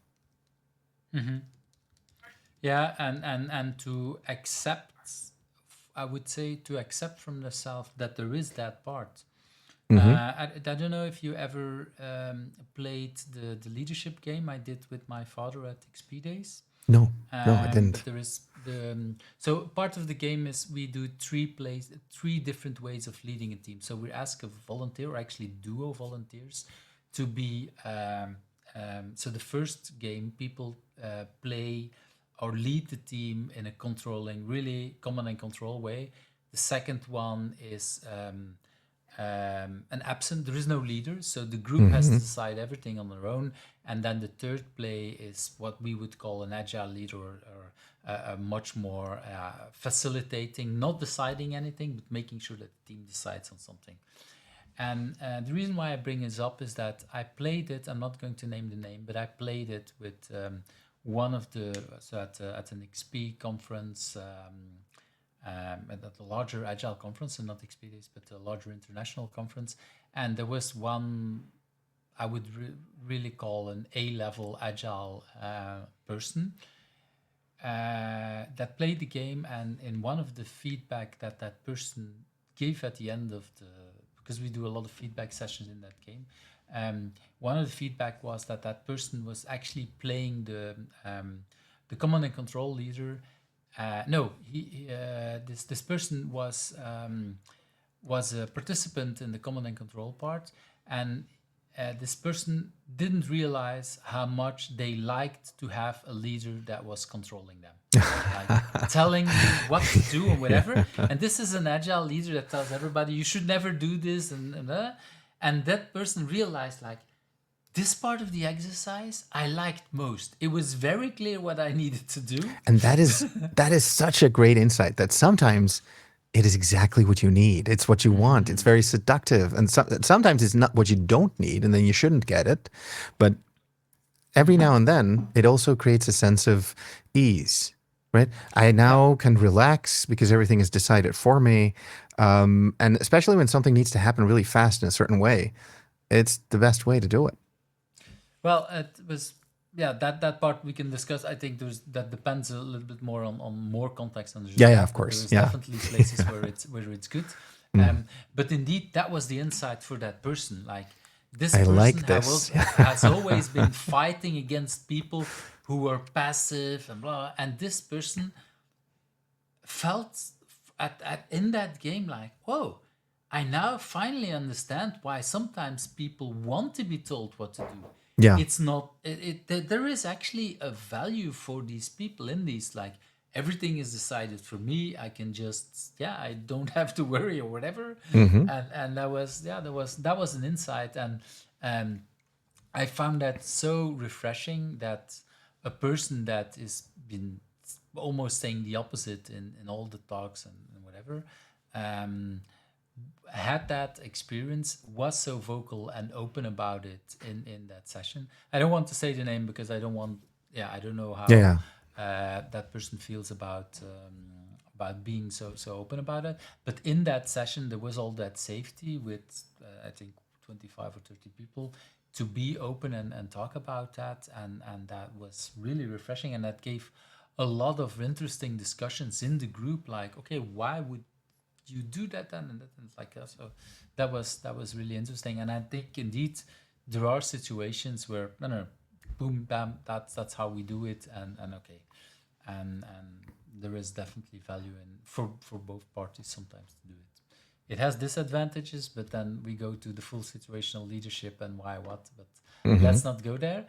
Yeah, and to accept, I would say, to accept from the self that there is that part. I don't know if you ever played the leadership game I did with my father at XP Days. No, no, I But didn't. there is so part of the game is we do three different ways of leading a team. So we ask a volunteer, or actually duo volunteers, to be. So the first game, people play or lead the team in a controlling, really command and control way. The second one is an absent. There is no leader, so the group has to decide everything on their own. And then the third play is what we would call an agile leader, or a much more facilitating, not deciding anything, but making sure that the team decides on something. And the reason why I bring this up is that I played it. I'm not going to name the name, but I played it with one of the so at an XP conference. At a larger agile conference, and not XPDs, but a larger international conference. And there was one I would really call an A-level agile person that played the game. And in one of the feedback that that person gave at the end of the, because we do a lot of feedback sessions in that game, one of the feedback was that that person was actually playing the command and control leader. No, this person was a participant in the command and control part, and this person didn't realize how much they liked to have a leader that was controlling them, like telling you what to do and whatever. And this is an agile leader that tells everybody you should never do this, and that person realized like, this part of the exercise I liked most. It was very clear what I needed to do. And that is such a great insight that sometimes it is exactly what you need. It's what you want. It's very seductive. And sometimes it's not what you don't need, and then you shouldn't get it. But every now and then, it also creates a sense of ease, right? I now can relax because everything is decided for me. And especially when something needs to happen really fast in a certain way, it's the best way to do it. Well, it was, yeah, that part we can discuss. I think that depends a little bit more on more context than just Yeah, that. of But there course. is Yeah. definitely places where it's good. But indeed, that was the insight for that person. Like, this I person like this. has always been fighting against people who are passive and blah. And this person felt in that game like, whoa, I now finally understand why sometimes people want to be told what to do. Yeah. It's not there is actually a value for these people in these, like, everything is decided for me. I can just, yeah, I don't have to worry or whatever. And that was, yeah, that was an insight. And um I found that so refreshing that a person that is been almost saying the opposite in all the talks and whatever, um, had that experience, was so vocal and open about it in that session. I don't want to say the name because I don't want, yeah, I don't know Yeah. how Yeah. that person feels about being so open about it. But in that session, there was all that safety with I think 25 or 30 people to be open and talk about that, and that was really refreshing, and that gave a lot of interesting discussions in the group, like, okay, why would you do that then, and that, and it's like, so that was really interesting. And I think indeed there are situations where, no, no, boom bam, that's how we do it, and okay, and there is definitely value in, for both parties sometimes, to do it. It has disadvantages, but then we go to the full situational leadership and why what, but Hmm. let's not go there.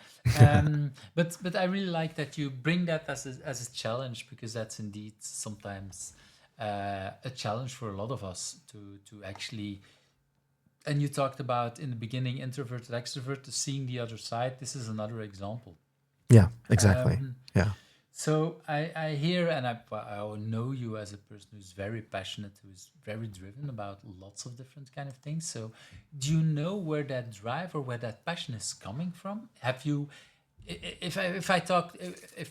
But I really like that you bring that as a challenge, because that's indeed sometimes a challenge for a lot of us to actually. And you talked about in the beginning, introverted, extroverted, seeing the other side. This is another example. Yeah, exactly. Um, Yeah. so I hear, and I know you as a person who's very passionate, who's very driven about lots of different kind of things. So do you know where that drive or where that passion is coming from? Have you, if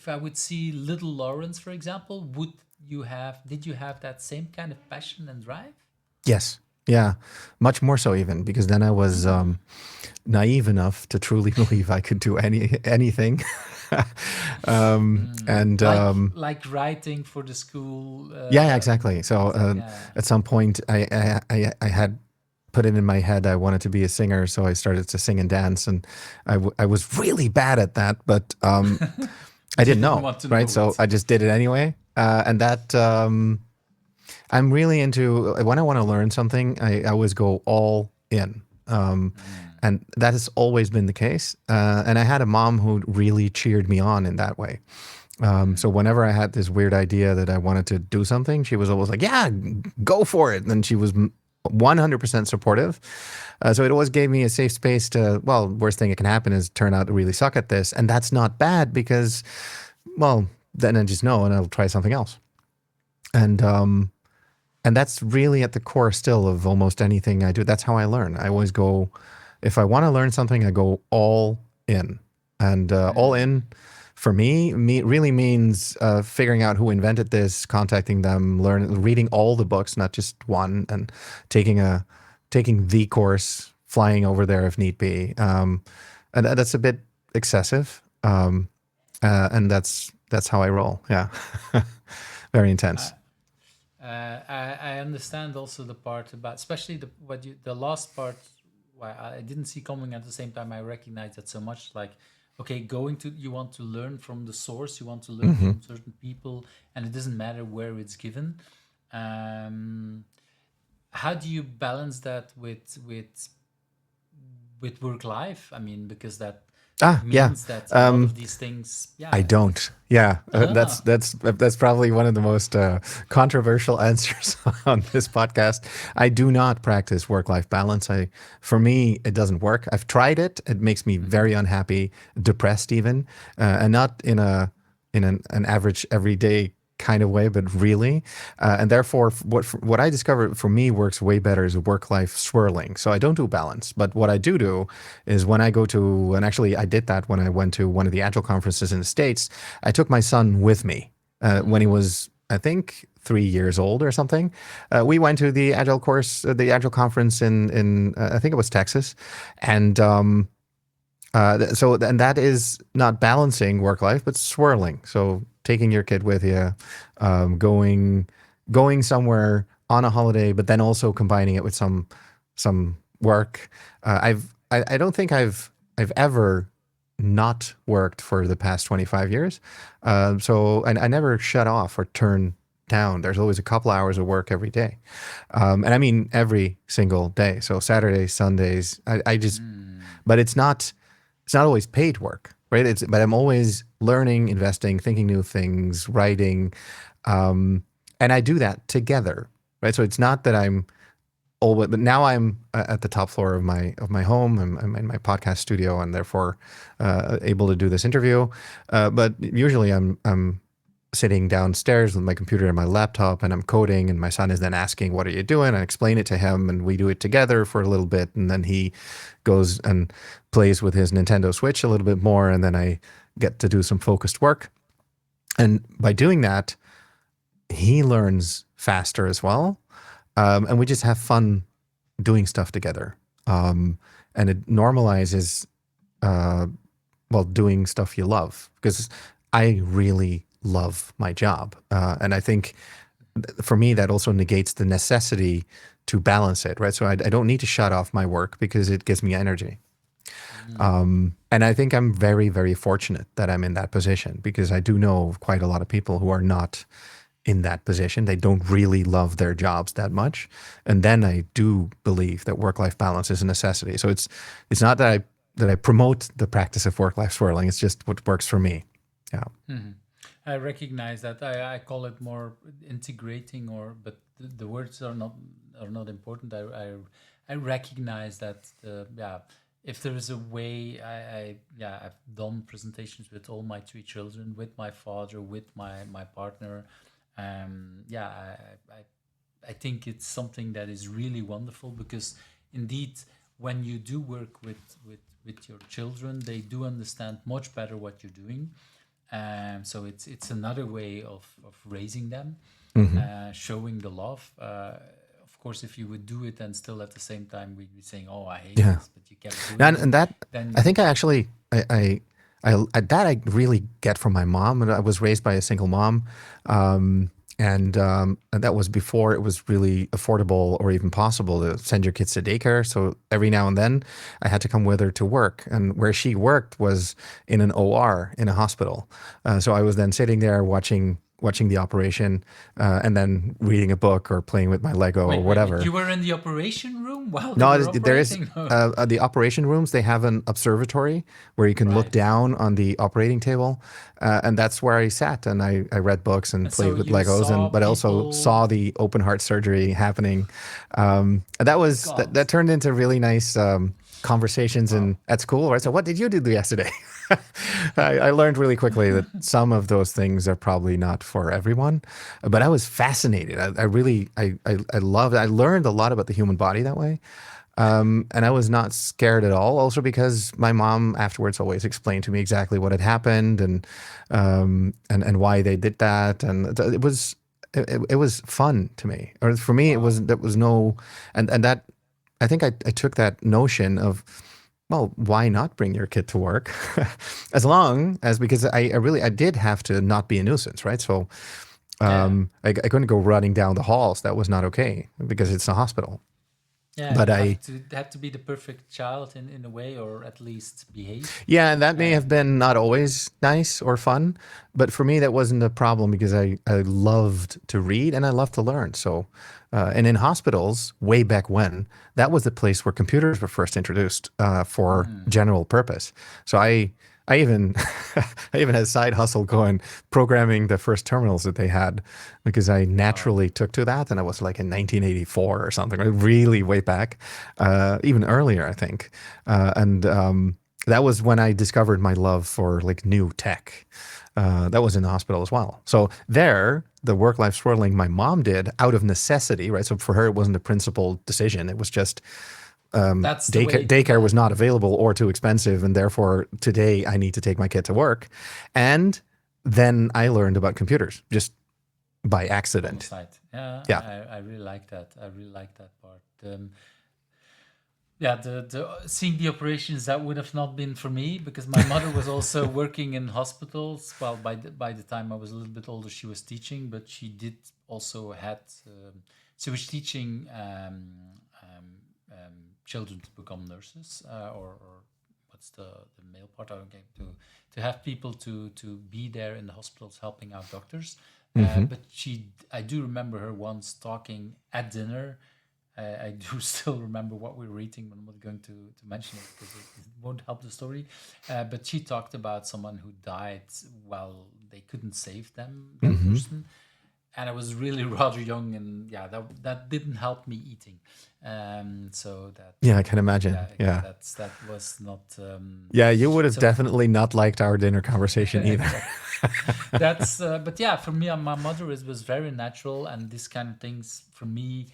I would see little Lawrence, for example, did you have that same kind of passion and drive? Yes. Yeah. Much more so even because then I was naive enough to truly believe I could do anything. And Like writing for the school, yeah, yeah, exactly. So yeah. at some point, I had put it in my head I wanted to be a singer, so I started to sing and dance, and I was really bad at that, but I You didn't didn't know, want to right? know So it. I just did it anyway, and that I'm really into when I want to learn something, I always go all in. And that has always been the case. And I had a mom who really cheered me on in that way. So whenever I had this weird idea that I wanted to do something, she was always like, "Yeah, go for it." And she was 100% supportive. So it always gave me a safe space to, well, worst thing that can happen is turn out to really suck at this, and that's not bad because, well, then I just know and I'll try something else. And that's really at the core still of almost anything I do. That's how I learn. I always go, if I want to learn something, I go all in. And all in for me really means figuring out who invented this, contacting them, reading all the books, not just one, and taking the course, flying over there if need be. And that's a bit excessive. And that's how I roll. Yeah. Very I, intense. I understand also the part about, especially the last part. Why I didn't see coming at the same time. I recognize that so much. Like, okay, you want to learn from the source. You want to learn Hmm. from certain people, and it doesn't matter where it's given. Um, how do you balance that with work life? I mean, because that Yeah. means that a lot of these things, I yeah. don't. Yeah, Ah, that's probably one of the most controversial answers on this podcast. I do not practice work-life balance. For me, it doesn't work. I've tried it. It makes me very unhappy, depressed even, and not in an average everyday kind of way, but really, and therefore, what I discovered for me works way better is work-life swirling. So I don't do balance, but what I do is when I go to, and actually I did that when I went to one of the agile conferences in the States. I took my son with me when he was, I think, 3 years old or something. We went to the agile course, the agile conference in I think it was Texas, and and that is not balancing work life, but swirling. So taking your kid with you, going somewhere on a holiday, but then also combining it with some work. I don't think I've ever not worked for the past 25 years. So I never shut off or turn down. There's always a couple hours of work every day. And I mean every single day. So Saturdays, Sundays, I just, but it's not always paid work, right? But I'm always learning, investing, thinking new things, writing, and I do that together, right? So it's not that I'm always, but now I'm at the top floor of my home. I'm in my podcast studio, and therefore able to do this interview. But usually I'm sitting downstairs with my computer and my laptop, and I'm coding, and my son is then asking, "What are you doing?" I explain it to him, and we do it together for a little bit, and then he goes and plays with his Nintendo Switch a little bit more, and then I get to do some focused work. And by doing that, he learns faster as well, and we just have fun doing stuff together. And it normalizes while doing stuff you love, because I really love my job, and I think for me that also negates the necessity to balance it, right? So I don't need to shut off my work because it gives me energy. Mm. And I think I'm very, very fortunate that I'm in that position, because I do know quite a lot of people who are not in that position. They don't really love their jobs that much. And then I do believe that work-life balance is a necessity. So it's not that I promote the practice of work-life swirling. It's just what works for me. Yeah. Mhm. I recognize that. I call it more integrating, or but the words are not important. I recognize that yeah, if there is a way, yeah, I've done presentations with all my three children, with my father, with my partner. Yeah, I think it's something that is really wonderful, because indeed, when you do work with your children, they do understand much better what you're doing. So it's another way of raising them, Hmm. showing the love. Of course, if you would do it and still at the same time we'd be saying, "Oh, I hate Yeah. this," but you kept doing And, it, and that, I then think I actually, that I really get from my mom. And I was raised by a single mom. And that was before it was really affordable or even possible to send your kids to daycare. So every now and then I had to come with her to work. And where she worked was in an OR in a hospital. So I was then sitting there watching the operation, and then reading a book or playing with my Lego or wait, whatever. you were in the operation room while they No, were there is operating? No. the operation rooms. They have an observatory where you can look Right. down on the operating table, and that's where I sat and I read books and And so played with you Legos, saw and but I also people. saw the open heart surgery happening. And God. that turned into really nice conversations Wow. in at school. Right. So, what did you do yesterday? I learned really quickly that some of those things are probably not for everyone, but I was fascinated. I really I loved. I learned a lot about the human body that way. And I was not scared at all. Also because my mom afterwards always explained to me exactly what had happened, and why they did that, and it was fun to me. Or for me, it Wow. was there was no, and that I think I took that notion of, well, why not bring your kid to work, as long as, because I did have to not be a nuisance, right? So Yeah. I couldn't go running down the halls. That was not okay because it's a hospital. Yeah, But you I have to be the perfect child in a way, or at least behave. Yeah, and that may have Um, been not always nice or fun, but for me that wasn't a problem because I loved to read and I loved to learn. So, and in hospitals way back when, that was the place where computers were first introduced for mm, general purpose. So I even I even had a side hustle going programming the first terminals that they had, because I wow. naturally took to that, and I was like in 1984 or something, like really way back, even earlier I think, and that was when I discovered my love for like new tech. That was in the hospital as well. So there, the work-life swirling my mom did out of necessity, right? So for her, it wasn't a principled decision. It was just That's the way. daycare Yeah. was not available or too expensive, and therefore today I need to take my kid to work. And then I learned about computers just by On the accident. side. Yeah, Yeah. I really like that. I really like that part. Yeah, the seeing the operations, that would have not been for me, because my mother was also working in hospitals. Well, by the time I was a little bit older, she was teaching, but she did also had she was teaching children to become nurses, or what's the male part? Okay, to have people to be there in the hospitals helping out doctors. Hmm. But I do remember her once talking at dinner. I do still remember what we were eating, but I'm not going to mention it because it won't help the story. But she talked about someone who died while they couldn't save that Hmm. person. And I was really rather young, and yeah, that didn't help me eating. So that Yeah, I can imagine. yeah, Yeah. that was not Yeah, you would have so. definitely not liked our dinner conversation either. Exactly. That's but yeah, for me and my mother, it was very natural, and this kind of things for me,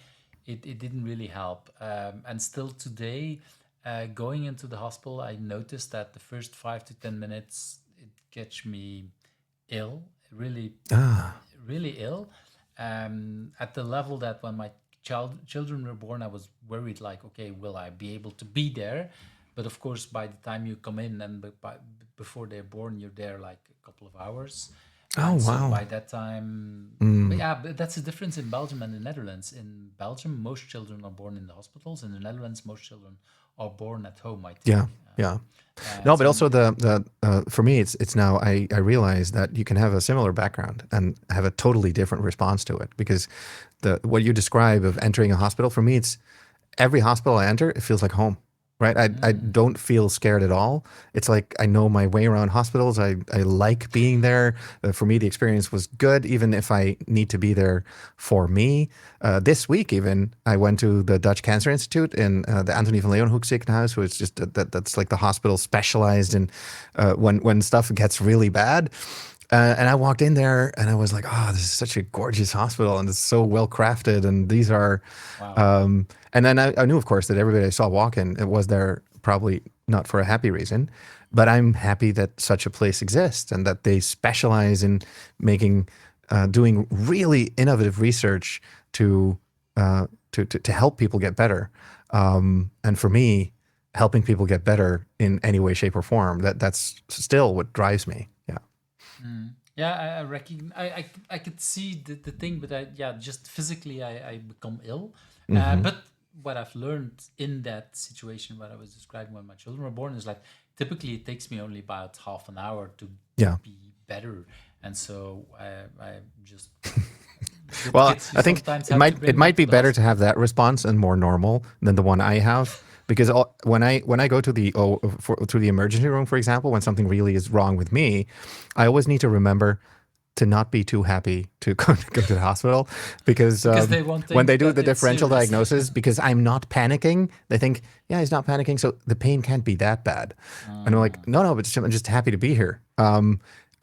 it didn't really help. And still today, going into the hospital, I noticed that the first 5 to 10 minutes it gets me ill, really, Ah. really ill, at the level that when my children were born, I was worried, like, okay, will I be able to be there? But of course, by the time you come in and before they're born, you're there like a couple of hours. Oh And so wow. by that time, but Mm, yeah, but that's the difference in Belgium and the Netherlands. In Belgium, most children are born in the hospitals. In the Netherlands, most children are born at home, I think. yeah, yeah. No, but So also the for me, it's now I realize that you can have a similar background and have a totally different response to it because the what you describe of entering a hospital for me, it's every hospital I enter, it feels like home, right? I don't feel scared at all. It's like I know my way around hospitals. I like being there. For me, the experience was good, even if I need to be there for me. This week, even, I went to the Dutch Cancer Institute in the Antonie van Leeuwenhoek ziekenhuis, which is just that's like the hospital specialized in when stuff gets really bad. And I walked in there and I was like, oh, this is such a gorgeous hospital and it's so well crafted. And these are, wow. and then I knew, of course, that everybody I saw walk in, it was there probably not for a happy reason, but I'm happy that such a place exists and that they specialize in making, doing really innovative research to, to help people get better. And for me, helping people get better in any way, shape, or form, that's still what drives me. Yeah. Yeah, I recognize. I could see the thing, but yeah, just physically, I become ill. Hmm. But what I've learned in that situation, what I was describing when my children were born, is like typically it takes me only about half an hour to Yeah. be better, and so I just with Well, kids, you I think sometimes have to it bring them might to be the better to hospital. have that response and more normal than the one I have because when I go to the to the emergency room, for example, when something really is wrong with me, I always need to remember to not be too happy to go to the hospispital because Because they won't when they think do that the it's differential serious. diagnosis, because I'm not panicking, they think, yeah, he's not panicking, so the pain can't be that bad. And I'm like, no, no, but I'm just happy to be here.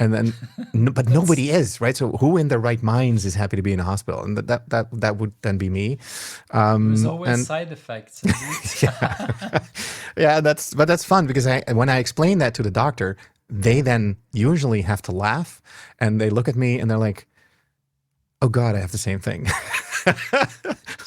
And then, but That's nobody is, right? So who in their right minds is happy to be in a hospital? And that would then be me. there is always And side effects, indeed. yeah, that's fun because when I explain that to the doctor, they then usually have to laugh and they look at me and they're like, oh God, I have the same thing.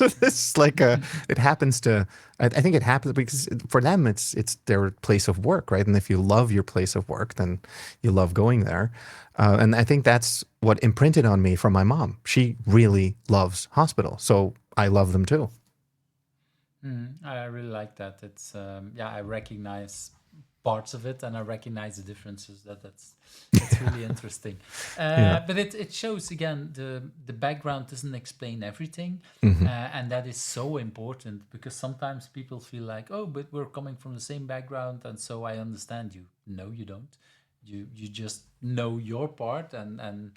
It's like it happens to, I think it happens because for them, it's their place of work, right? And if you love your place of work, then you love going there. And I think that's what imprinted on me from my mom. She really loves hospitals. So I love them too. I really like that. It's yeah, I recognize parts of it and I recognize the differences. That's really interesting. Yeah. But it shows again the background doesn't explain everything, Hmm. and that is so important because sometimes people feel like, oh, but we're coming from the same background, and so I understand you. No, you don't. You just know your part, and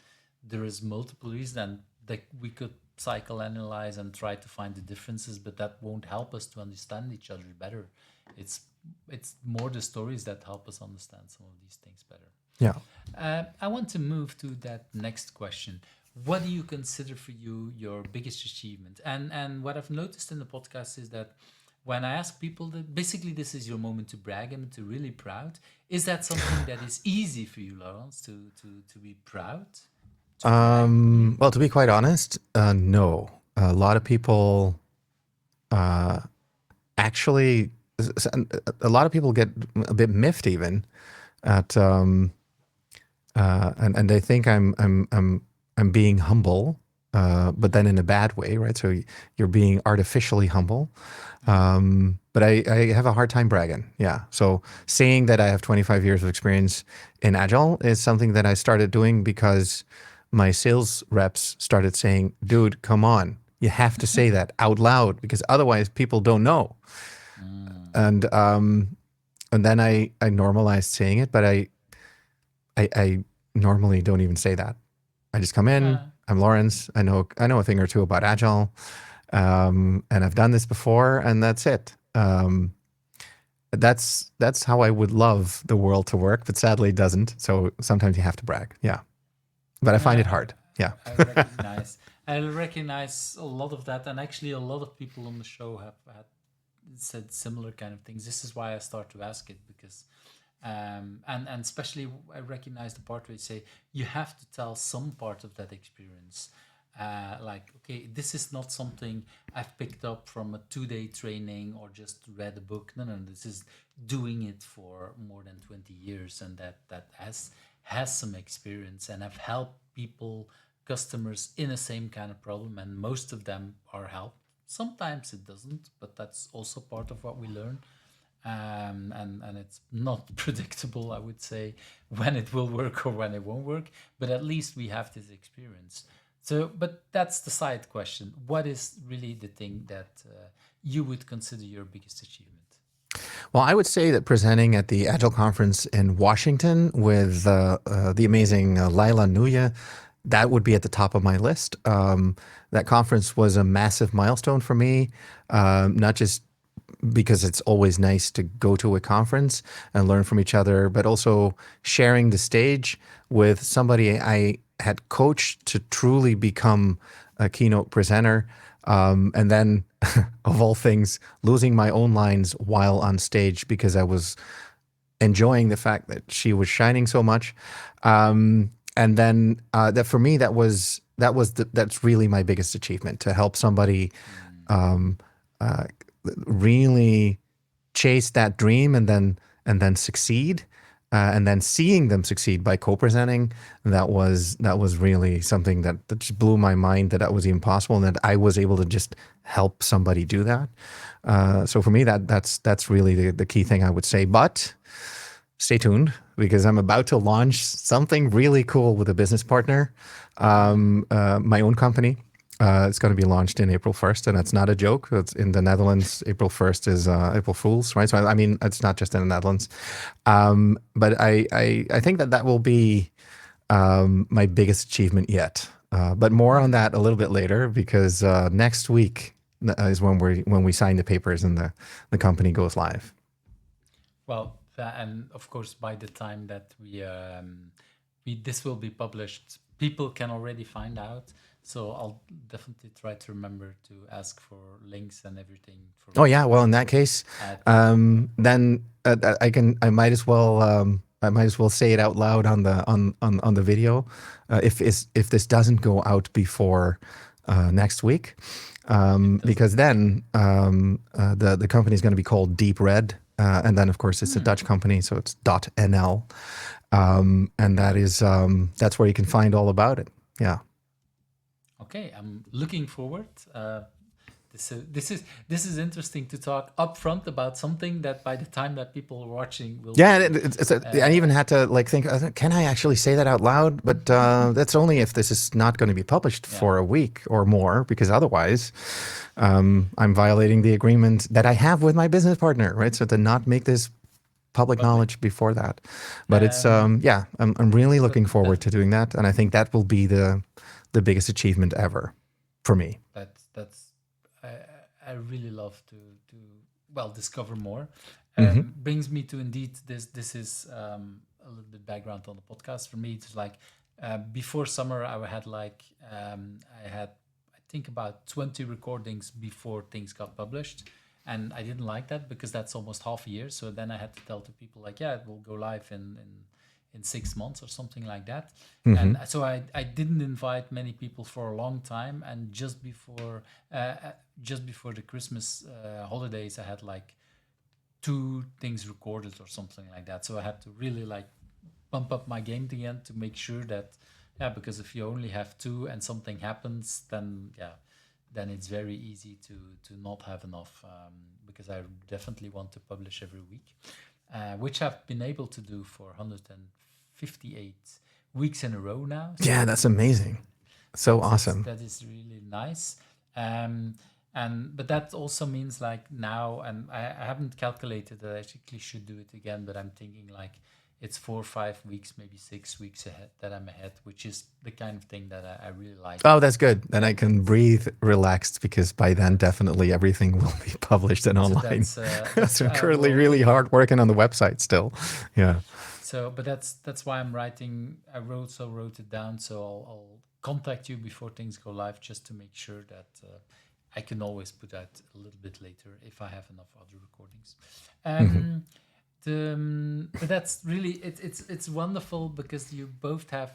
there is multiple reasons, and that we could psychoanalyze and try to find the differences, but that won't help us to understand each other better. It's it's more the stories that help us understand some of these things better. Yeah. I want to move to that next question. What do you consider for you your biggest achievement? And what I've noticed in the podcast is that when I ask people that basically this is your moment to brag and to really proud, is that something that is easy for you, Laurens, to be proud, to brag, really? Well, to be quite honest, no. A lot of people actually, a lot of people get a bit miffed even at, and they think I'm being humble, but then in a bad way, right? So you're being artificially humble. But I have a hard time bragging. Yeah. So saying that I have 25 years of experience in agile is something that I started doing because my sales reps started saying, dude, come on. You have to say that out loud because otherwise people don't know. And and then I normalized saying it, but I normally don't even say that. I just come in. Uh, I'm Laurens. I know a thing or two about agile, and I've done this before, and that's it. That's how I would love the world to work, but sadly it doesn't. So sometimes you have to brag. Yeah, but I find it yeah, hard. Yeah. I recognize. I recognize a lot of that, and actually, a lot of people on the show have had said similar kind of things. This is why I start to ask it because, and especially I recognize the part where you say you have to tell some part of that experience. Like, okay, this is not something I've picked up from a 2-day training or just read a book. No, no, this is doing it for more than 20 years, and that has some experience, and I've helped people, customers in the same kind of problem, and most of them are helped. Sometimes it doesn't, but that's also part of what we learn. And it's not predictable, I would say, when it will work or when it won't work, but at least we have this experience. So, but that's the side question. What is really the thing that you would consider your biggest achievement? Well, I would say that presenting at the Agile conference in Washington with the amazing Leila Rao, that would be at the top of my list. That conference was a massive milestone for me, not just because it's always nice to go to a conference and learn from each other, but also sharing the stage with somebody I had coached to truly become a keynote presenter. And then, of all things, losing my own lines while on stage because I was enjoying the fact that she was shining so much. And then that for me, that's really my biggest achievement, to help somebody um, uh, really chase that dream and then succeed, and then seeing them succeed by co-presenting. That was really something that just blew my mind, that was even possible, and that I was able to just help somebody do that. So for me, that's really the key thing I would say. But stay tuned, because I'm about to launch something really cool with a business partner, my own company. It's going to be launched in April 1st, and it's not a joke. It's in the Netherlands. April 1st is April Fool's, right? So I mean, it's not just in the Netherlands, but I think that will be my biggest achievement yet. But more on that a little bit later, because next week is when we sign the papers and the company goes live. Well, and of course, by the time that we this will be published, people can already find out. So I'll definitely try to remember to ask for links and everything for Oh people yeah, well in that case, at then I might as well say it out loud on the video, if this doesn't go out before next week, it because doesn't. then the company is going to be called Deep Red, and then of course it's a Dutch company, so it's .nl, and that's where you can find all about it. Yeah. Okay, I'm looking forward. This is interesting to talk upfront about something that by the time that people are watching will Yeah, be. I even had to like think, can I actually say that out loud? But that's only if this is not going to be published Yeah, for a week or more, because otherwise, I'm violating the agreement that I have with my business partner, right? So to not make this public public. knowledge before that. But it's Um, yeah, I'm really but looking forward that to doing that, and I think that will be the biggest achievement ever for me. that's I I really love to well discover more. Hmm. Brings me to indeed this is a little bit background on the podcast for me. It's like before summer I had like I had I think about 20 recordings before things got published. And I didn't like that because that's almost half a year. So then I had to tell to people like, yeah, it will go live in 6 months or something like that. Hmm. And so I didn't invite many people for a long time. And just before the Christmas holidays, I had like 2 things recorded or something like that. So I had to really like bump up my game again to make sure that, yeah, because if you only have 2 and something happens, then yeah, then it's very easy to not have enough, because I definitely want to publish every week, which I've been able to do for 158 weeks in a row now. Yeah, So that's amazing. So awesome. that is really nice. Um, and but that also means like now, and I haven't calculated that I actually should do it again, but I'm thinking like it's 4 or 5 weeks, maybe 6 weeks ahead that I'm ahead, which is the kind of thing that I really like. Oh, that's good. Then I can breathe relaxed, because by then definitely everything will be published and So online. that's So I'm currently well, really hard working on the website still. Yeah. so but that's why I'm writing. I wrote it down, so I'll contact you before things go live just to make sure that I can always put out a little bit later if I have enough other recordings. Hmm. But that's really it's wonderful because you both have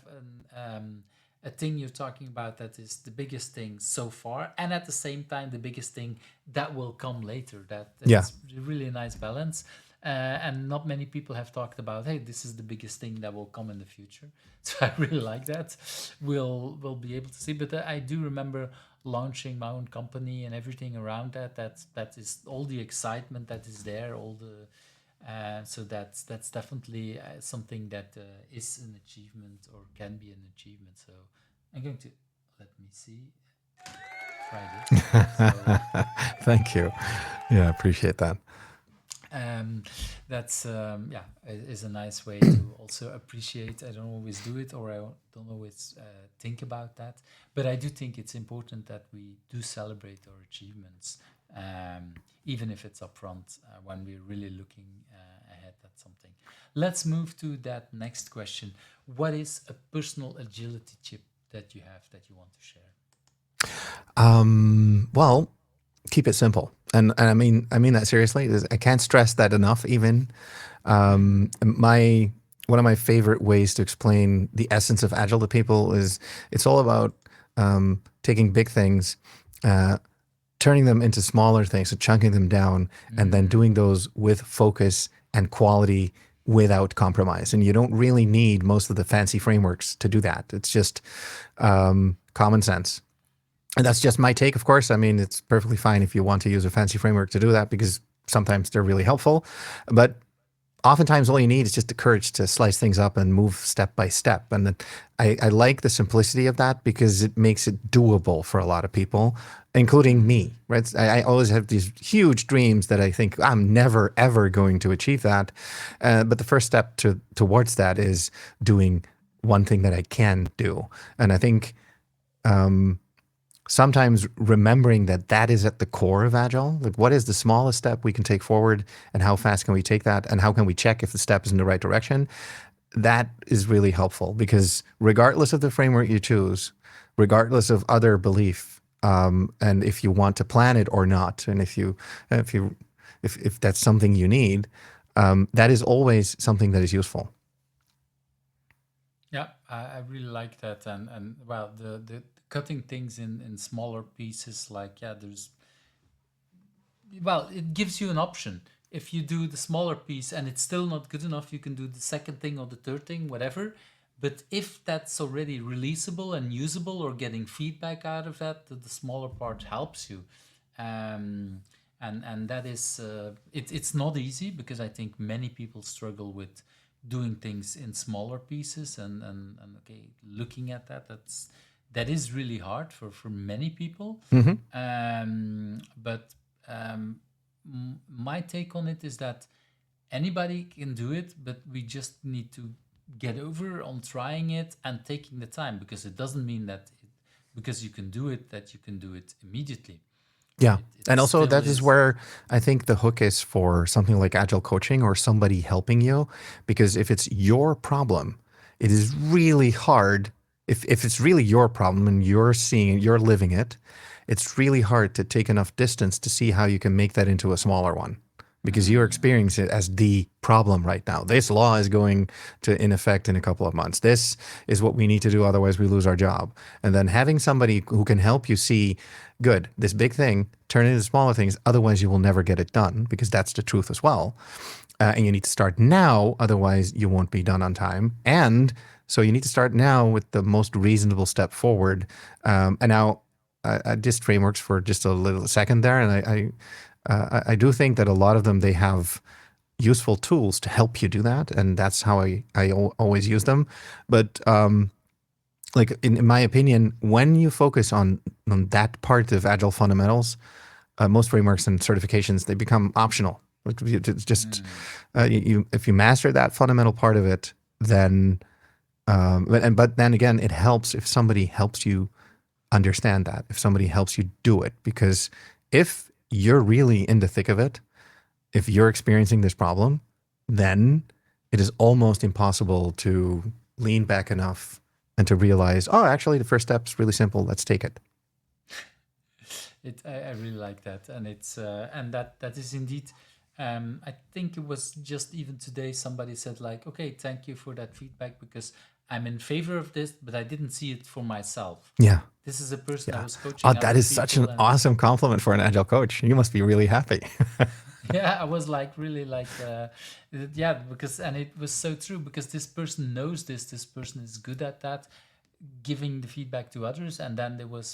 a thing you're talking about that is the biggest thing so far, and at the same time the biggest thing that will come later. That Yeah. it's really a nice balance. And not many people have talked about, hey, this is the biggest thing that will come in the future. So I really like that. We'll be able to see. But I do remember launching my own company and everything around that. That is all the excitement that is there, all the so that's definitely something that is an achievement or can be an achievement. So I'm going to let me see, try this. So Thank you. Yeah, I appreciate that. that's yeah, is a nice way to also appreciate. I don't always do it, or I don't always think about that, but I do think it's important that we do celebrate our achievements, even if it's upfront when we're really looking ahead at something. Let's move to that next question. What is a personal agility tip that you have that you want to share? Well, keep it simple, and I mean that seriously. I can't stress that enough. Even my one of my favorite ways to explain the essence of agile to people is it's all about taking big things, uh, turning them into smaller things, so chunking them down, and then doing those with focus and quality without compromise. And you don't really need most of the fancy frameworks to do that. It's just common sense. And that's just my take, of course. I mean, it's perfectly fine if you want to use a fancy framework to do that because sometimes they're really helpful. But oftentimes all you need is just the courage to slice things up and move step by step. And I like the simplicity of that because it makes it doable for a lot of people, including me, right? I always have these huge dreams that I think I'm never, ever going to achieve that. But the first step towards that is doing one thing that I can do. And I think sometimes remembering that that is at the core of agile, like what is the smallest step we can take forward and how fast can we take that and how can we check if the step is in the right direction, that is really helpful because regardless of the framework you choose, regardless of other belief, and if you want to plan it or not, and if that's something you need, that is always something that is useful. Yeah, I really like that, and well, the cutting things in smaller pieces, like yeah, there's well, it gives you an option. If you do the smaller piece and it's still not good enough, you can do the second thing or the third thing, whatever. But if that's already releasable and usable or getting feedback out of that, the smaller part helps you. Um, and that is it's not easy because I think many people struggle with doing things in smaller pieces and okay, looking at that is really hard for many people. But my take on it is that anybody can do it, but we just need to get over on trying it and taking the time because it doesn't mean that because you can do it that you can do it immediately. Yeah. It And also, still that is is. where I think the hook is for something like agile coaching or somebody helping you. Because if it's your problem, it is really hard. If it's really your problem and you're seeing it, you're living it, it's really hard to take enough distance to see how you can make that into a smaller one because you're experiencing it as the problem right now. This law is going to in effect in a couple of months. This is what we need to do, otherwise we lose our job. And then having somebody who can help you see, good, this big thing, turn it into smaller things, otherwise you will never get it done because that's the truth as well. And you need to start now, otherwise you won't be done on time. And so you need to start now with the most reasonable step forward. And now I dissed frameworks for just a little second there, and I do think that a lot of them they have useful tools to help you do that, and that's how I always use them. But like in my opinion, when you focus on that part of agile fundamentals, most frameworks and certifications they become optional. Like, it's just you if you master that fundamental part of it, then but then again, it helps if somebody helps you understand that, if somebody helps you do it, because if you're really in the thick of it, if you're experiencing this problem, then it is almost impossible to lean back enough and to realize, oh, actually, the first step's really simple. Let's take it. I really like that, and it's and that is indeed. I think it was just even today somebody said like, okay, thank you for that feedback because I'm in favor of this, but I didn't see it for myself. Yeah. This is a person that Yeah. was Oh, coaching that other is such people, an and awesome compliment for an agile coach. You must be really happy. yeah, I was like really like yeah, because and it was so true because this person knows this person is good at that, giving the feedback to others. And then there was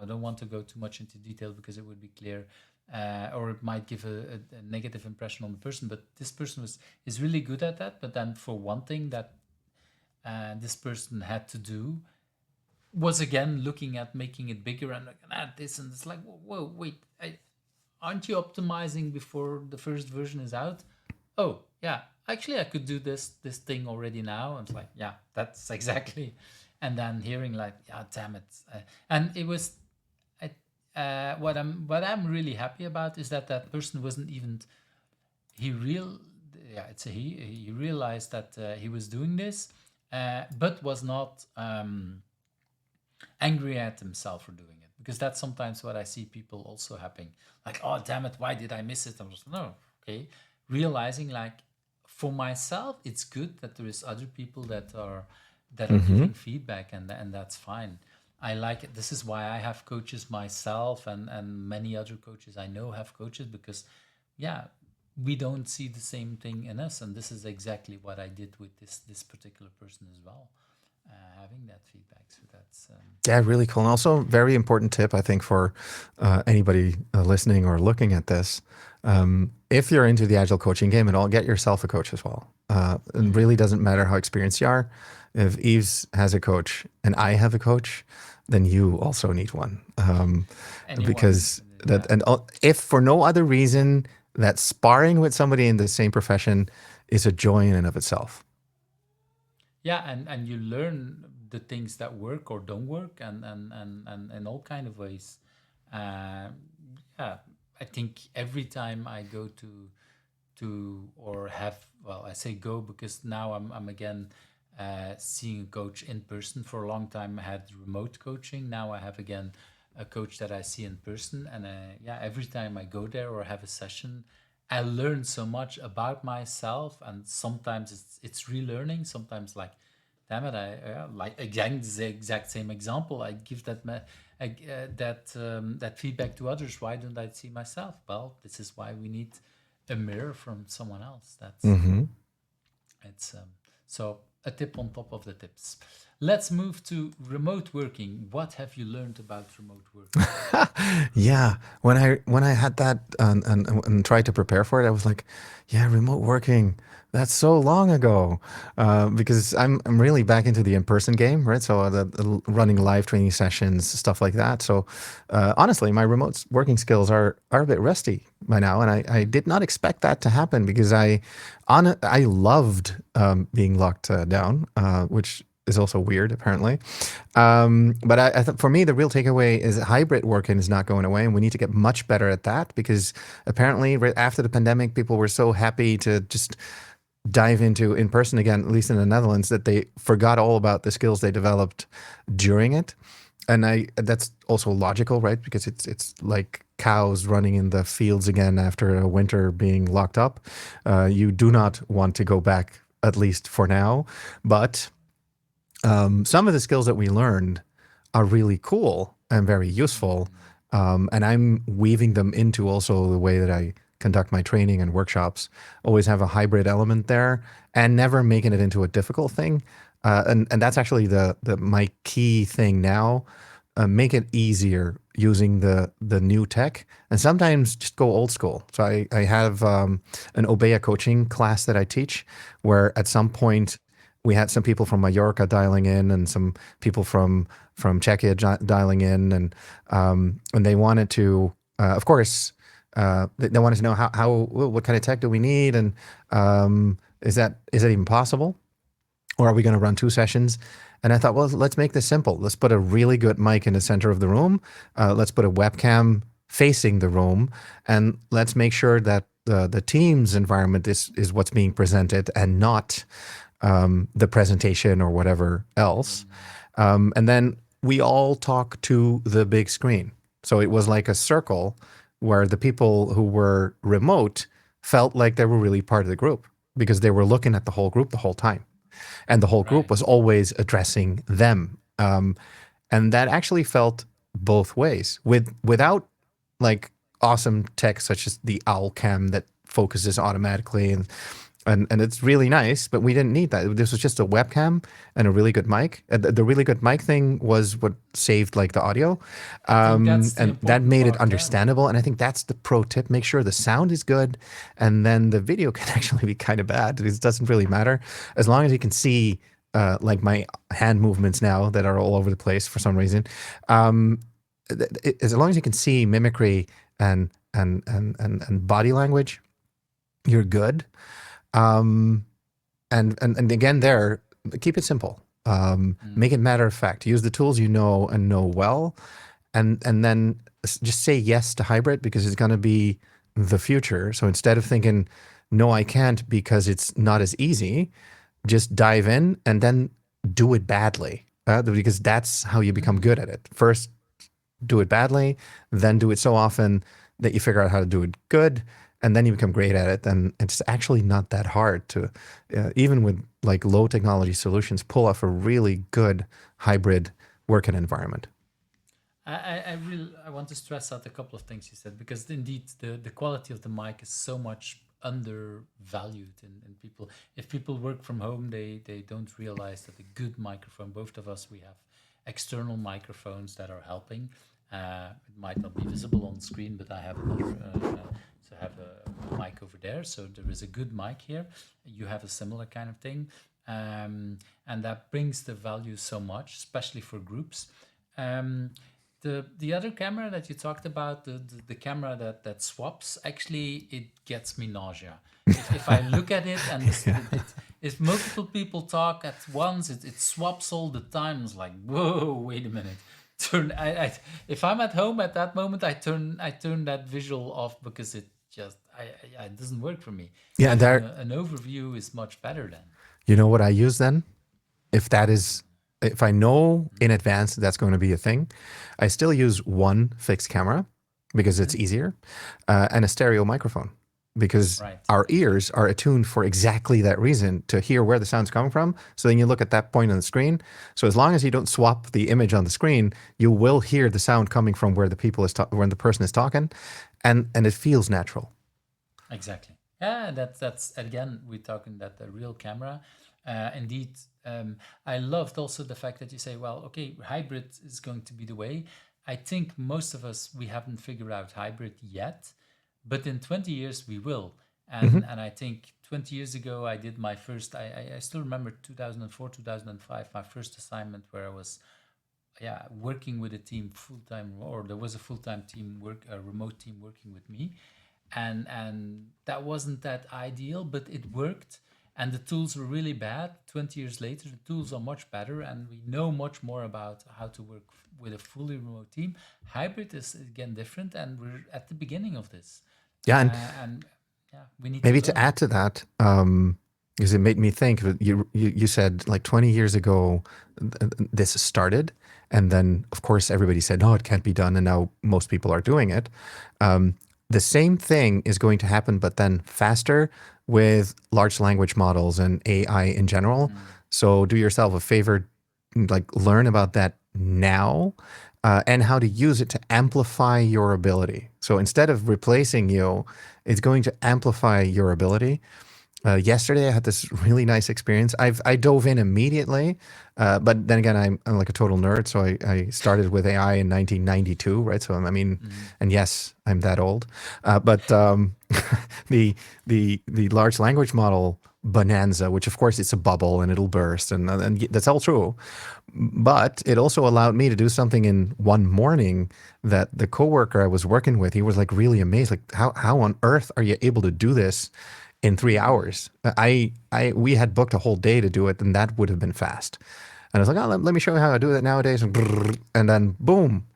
I don't want to go too much into detail because it would be clear, or it might give a negative impression on the person, but this person is really good at that. But then for one thing that this person had to do was again looking at making it bigger and like this, and it's like, whoa, wait, aren't you optimizing before the first version is out? Oh yeah, actually I could do this thing already now. And it's like, yeah, that's exactly. And then hearing like, yeah, damn it. And it was what I'm really happy about is that that person wasn't even, he real yeah, it's a he realized that he was doing this, but was not angry at himself for doing it, because that's sometimes what I see people also happening, like, oh damn it, why did I miss it? I'm just, no, okay, realizing like, for myself it's good that there is other people that are Hmm. giving feedback, and that's fine. I like it. This is why I have coaches myself, and many other coaches I know have coaches, because yeah, we don't see the same thing in us, and this is exactly what I did with this particular person as well, having that feedback. So that's Yeah, really cool. And also, very important tip, I think, for anybody listening or looking at this. If you're into the agile coaching game at all, get yourself a coach as well. It really doesn't matter how experienced you are. If Yves has a coach and I have a coach, then you also need one. anyone. Because that, Yeah, and if for no other reason, that sparring with somebody in the same profession is a joy in and of itself. yeah, and you learn the things that work or don't work, and in all kind of ways. uh, yeah, I think every time I go to or have, well, I say go because now I'm again seeing a coach in person. For a long time I had remote coaching, now I have again a coach that I see in person. And yeah, every time I go there or have a session, I learn so much about myself. And sometimes it's relearning, sometimes like, damn it, I like again the exact same example, I give that feedback to others. Why don't I see myself? Well, this is why we need a mirror from someone else. That's Hmm. it's so a tip on top of the tips. Let's move to remote working. What have you learned about remote working? Yeah, when I had that and tried to prepare for it, I was like, yeah, remote working. That's so long ago, because I'm really back into the in-person game, right? So the running live training sessions, stuff like that. So honestly, my remote working skills are a bit rusty by now, and I did not expect that to happen because I loved being locked down, which is also weird apparently. But for me, the real takeaway is that hybrid working is not going away, and we need to get much better at that because apparently, right after the pandemic, people were so happy to just dive into in person again, at least in the Netherlands, that they forgot all about the skills they developed during it. And that's also logical, right? Because it's like cows running in the fields again after a winter being locked up. You do not want to go back, at least for now. But some of the skills that we learned are really cool and very useful. And I'm weaving them into also the way that I conduct my training and workshops. Always have a hybrid element there and never making it into a difficult thing. And that's actually the my key thing now. Make it easier using the new tech, and sometimes just go old school. So I have an Obeya coaching class that I teach, where at some point we had some people from Mallorca dialing in and some people from Czechia dialing in, and they wanted to, of course, they wanted to know how what kind of tech do we need, and is that even possible, or are we going to run two sessions? And I thought, well, let's make this simple. Let's put a really good mic in the center of the room. Let's put a webcam facing the room, and let's make sure that the team's environment is what's being presented and not the presentation or whatever else. And then we all talk to the big screen. So it was like a circle where the people who were remote felt like they were really part of the group because they were looking at the whole group the whole time. and the whole group Right. was always addressing them. And that actually felt both ways without like awesome tech such as the owl cam that focuses automatically and it's really nice, but we didn't need that. This was just a webcam and a really good mic. The really good mic thing was what saved like the audio, I think that's the and that important made it part. Yeah. understandable. And I think that's the pro tip: make sure the sound is good, and then the video can actually be kind of bad. It doesn't really matter as long as you can see. Like my hand movements now that are all over the place for some reason, um, as long as you can see mimicry and body language, you're good. Um, and again, there, keep it simple. Mm. Make it matter of fact. Use the tools you know and know well, and then just say yes to hybrid because it's going to be the future. So instead of thinking, no, I can't because it's not as easy, just dive in and then do it badly because that's how you become Mm. good at it. First, do it badly, then do it so often that you figure out how to do it good, and then you become great at it. And it's actually not that hard to, even with like low technology solutions, pull off a really good hybrid working environment. I really I want to stress out a couple of things you said because indeed the quality of the mic is so much undervalued in people. If people work from home, they don't realize that a good microphone. Both of us we have external microphones that are helping. It might not be visible on screen, but I have another. So I have a mic over there, so there is a good mic here. You have a similar kind of thing, and that brings the value so much, especially for groups. Um, the other camera that you talked about, the camera that swaps, actually it gets me nausea. If I look at it and Yeah. if multiple people talk at once, it swaps all the time. It's like, whoa, wait a minute. Turn I if I'm at home at that moment, I turn that visual off because it just it doesn't work for me. Yeah, and Having there, an overview is much better then. you know what I use then? If that is, if I know in Mm-hmm. advance that's going to be a thing, I still use one fixed camera because it's Mm-hmm. easier, and a stereo microphone because Right. our ears are attuned for exactly that reason to hear where the sound's coming from. So then you look at that point on the screen. So as long as you don't swap the image on the screen, you will hear the sound coming from where the people is when the person is talking, and it feels natural. Exactly. Yeah, that's again we're talking that the real camera. Indeed, I loved also the fact that you say, well, okay, hybrid is going to be the way. I think most of us we haven't figured out hybrid yet, but in 20 years we will. Hmm. And I think 20 years ago I did my first. I still remember 2004 2005 my first assignment where I was working with a team full time, or there was a full time team work a remote team working with me, and that wasn't that ideal, but it worked. And the tools were really bad. 20 years later, the tools are much better, and we know much more about how to work with a fully remote team. Hybrid is again different, and we're at the beginning of this, Yeah, and and yeah, we need to maybe to learn. add to that, because it made me think that you said like 20 years ago this started, and then of course everybody said no, it can't be done, and now most people are doing it. The same thing is going to happen, but then faster with large language models and AI in general. Mm. So do yourself a favor, like learn about that now, and how to use it to amplify your ability. So instead of replacing you, it's going to amplify your ability. Yesterday, I had this really nice experience. I dove in immediately, but then again, I'm like a total nerd. So I started with AI in 1992, right? So I mean, Mm. and yes, I'm that old. But the the large language model bonanza, which of course it's a bubble and it'll burst, and that's all true. But it also allowed me to do something in one morning that the coworker I was working with, he was like really amazed, like how on earth are you able to do this in three Mm. hours? We had booked a whole day to do it, and that would have been fast. And I was like, oh, let me show you how I do that nowadays, and then boom,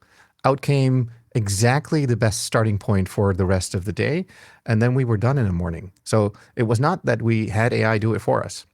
out came exactly the best starting point for the rest of the day, and then we were done in the morning. So it was not that we had AI do it for us,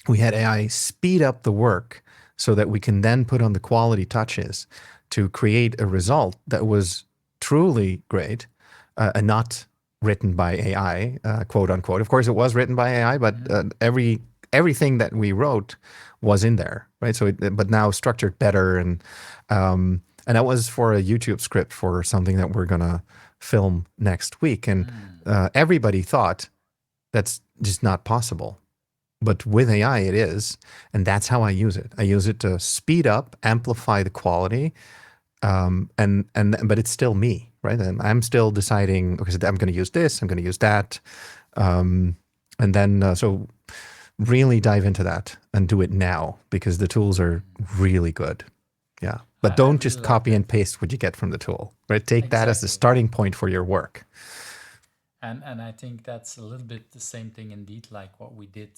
we had AI speed up the work so that we can then put on the quality touches to create a result that was truly great, and not written by AI, quote unquote. Of course, it was written by AI, but Mm. every everything that we wrote was in there, right? So, but now structured better, and that was for a YouTube script for something that we're gonna film next week, and everybody thought that's just not possible. But with AI, it is, and that's how I use it. I use it to speed up, amplify the quality, but it's still me, right? And I'm still deciding. Okay, so I'm going to use this. I'm going to use that, and then so really dive into that and do it now because the tools are really good. Yeah, but I don't really just like copy that. and paste what you get from the tool, right? Take that as the Exactly. starting point for your work. And I think that's a little bit the same thing indeed, like what we did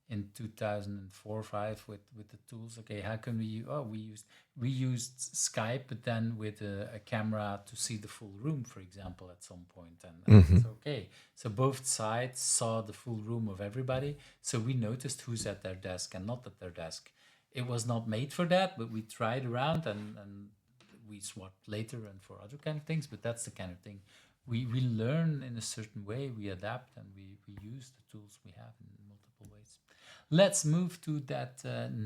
in 2004 or 5 with the tools. Okay, how can we used Skype, but then with a camera to see the full room, for example, at some point, and Hmm. that's okay. So both sides saw the full room of everybody. So we noticed who's at their desk and not at their desk. It was not made for that, but we tried around and we swapped later and for other kind of things. But that's the kind of thing we learn in a certain way, we adapt, and we use the tools we have in multiple ways. Let's move to that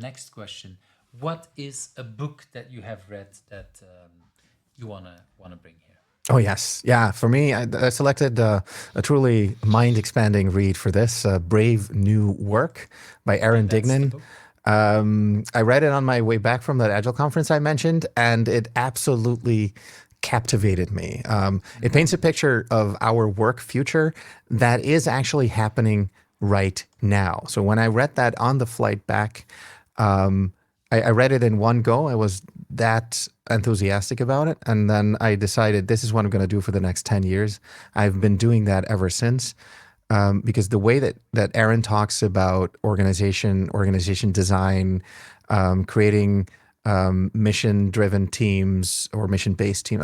next question. What is a book that you have read that you wanna bring here? Oh yes, yeah. For me, I selected a truly mind-expanding read for this, "Brave New Work" by Okay, Aaron that's the Dignan. book. I read it on my way back from that Agile conference I mentioned, and it absolutely captivated me. It paints a picture of our work future that is actually happening right now. So when I read that on the flight back, I read it in one go. I was that enthusiastic about it. And then I decided this is what I'm going to do for the next 10 years. I've been doing that ever since. Because the way that Aaron talks about organization design, creating mission-driven teams or mission-based team.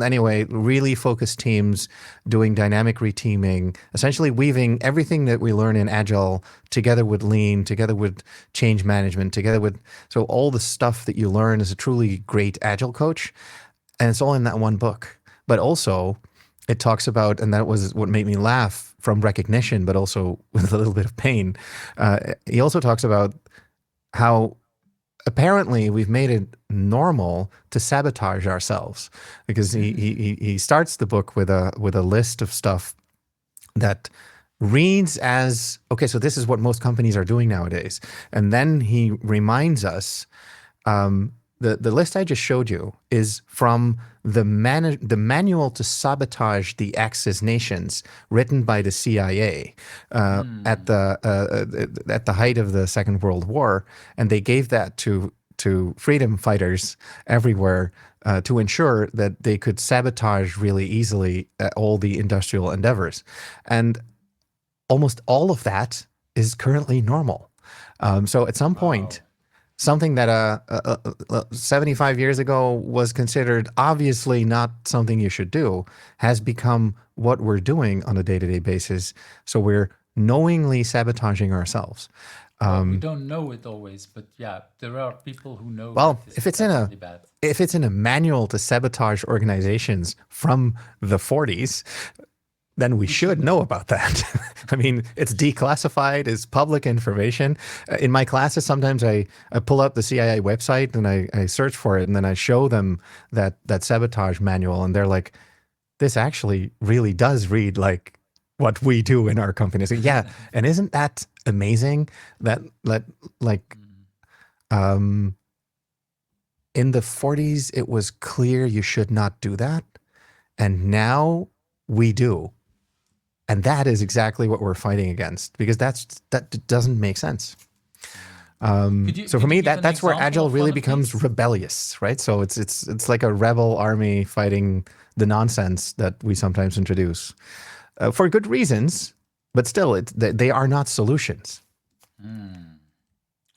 Anyway, really focused teams doing dynamic reteaming, essentially weaving everything that we learn in Agile together with Lean, together with change management, together with so all the stuff that you learn as a truly great Agile coach, and it's all in that one book. But also, it talks about, and that was what made me laugh from recognition, but also with a little bit of pain. He also talks about how apparently we've made it normal to sabotage ourselves because he starts the book with a list of stuff that reads as okay, so this is what most companies are doing nowadays, and then he reminds us the list I just showed you is from the manual to sabotage the Axis nations, written by the CIA at the height of the Second World War, and they gave that to freedom fighters everywhere to ensure that they could sabotage really easily all the industrial endeavors, and almost all of that is currently normal. So at some Wow. point, something that 75 years ago was considered obviously not something you should do has become what we're doing on a day-to-day basis. So we're knowingly sabotaging ourselves. Well, we don't know it always, but yeah, there are people who know Well, that that's really bad. if it's in a manual to sabotage organizations from the 40s, then we We should should know know. about that. I mean, it's declassified, it's public information. In my classes, sometimes I pull up the CIA website and I search for it, and then I show them that sabotage manual, and they're like, this actually really does read like what we do in our company. So, yeah, and isn't that amazing that like um, in the 40s it was clear you should not do that, and now we do. And that is exactly what we're fighting against because that doesn't make sense. So for Could you me, give an that's where example Agile of one really of becomes these? rebellious, right? So it's like a rebel army fighting the nonsense that we sometimes introduce for good reasons, but still, they are not solutions.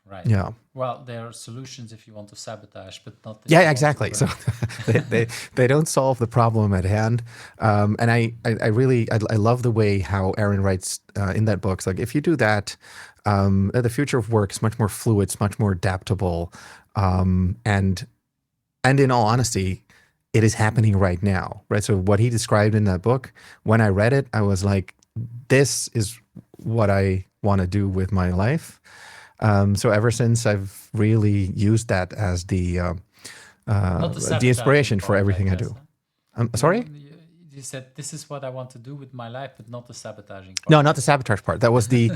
Right. Yeah. Well, there are solutions if you want to sabotage, but not if Yeah, you want to exactly. So learn. they don't solve the problem at hand. And I really I love the way how Aaron writes in that book. It's like if you do that, the future of work is much more fluid, it's much more adaptable, and in all honesty, it is happening right now, right? So what he described in that book, when I read it, I was like, this is what I want to do with my life. So ever since, I've really used that as Not the the sabotaging inspiration for part, I everything I guess. do. Huh? Sorry? You said this is what I want to do with my life, but not the sabotaging No, part, not I the guess. sabotage part. That was the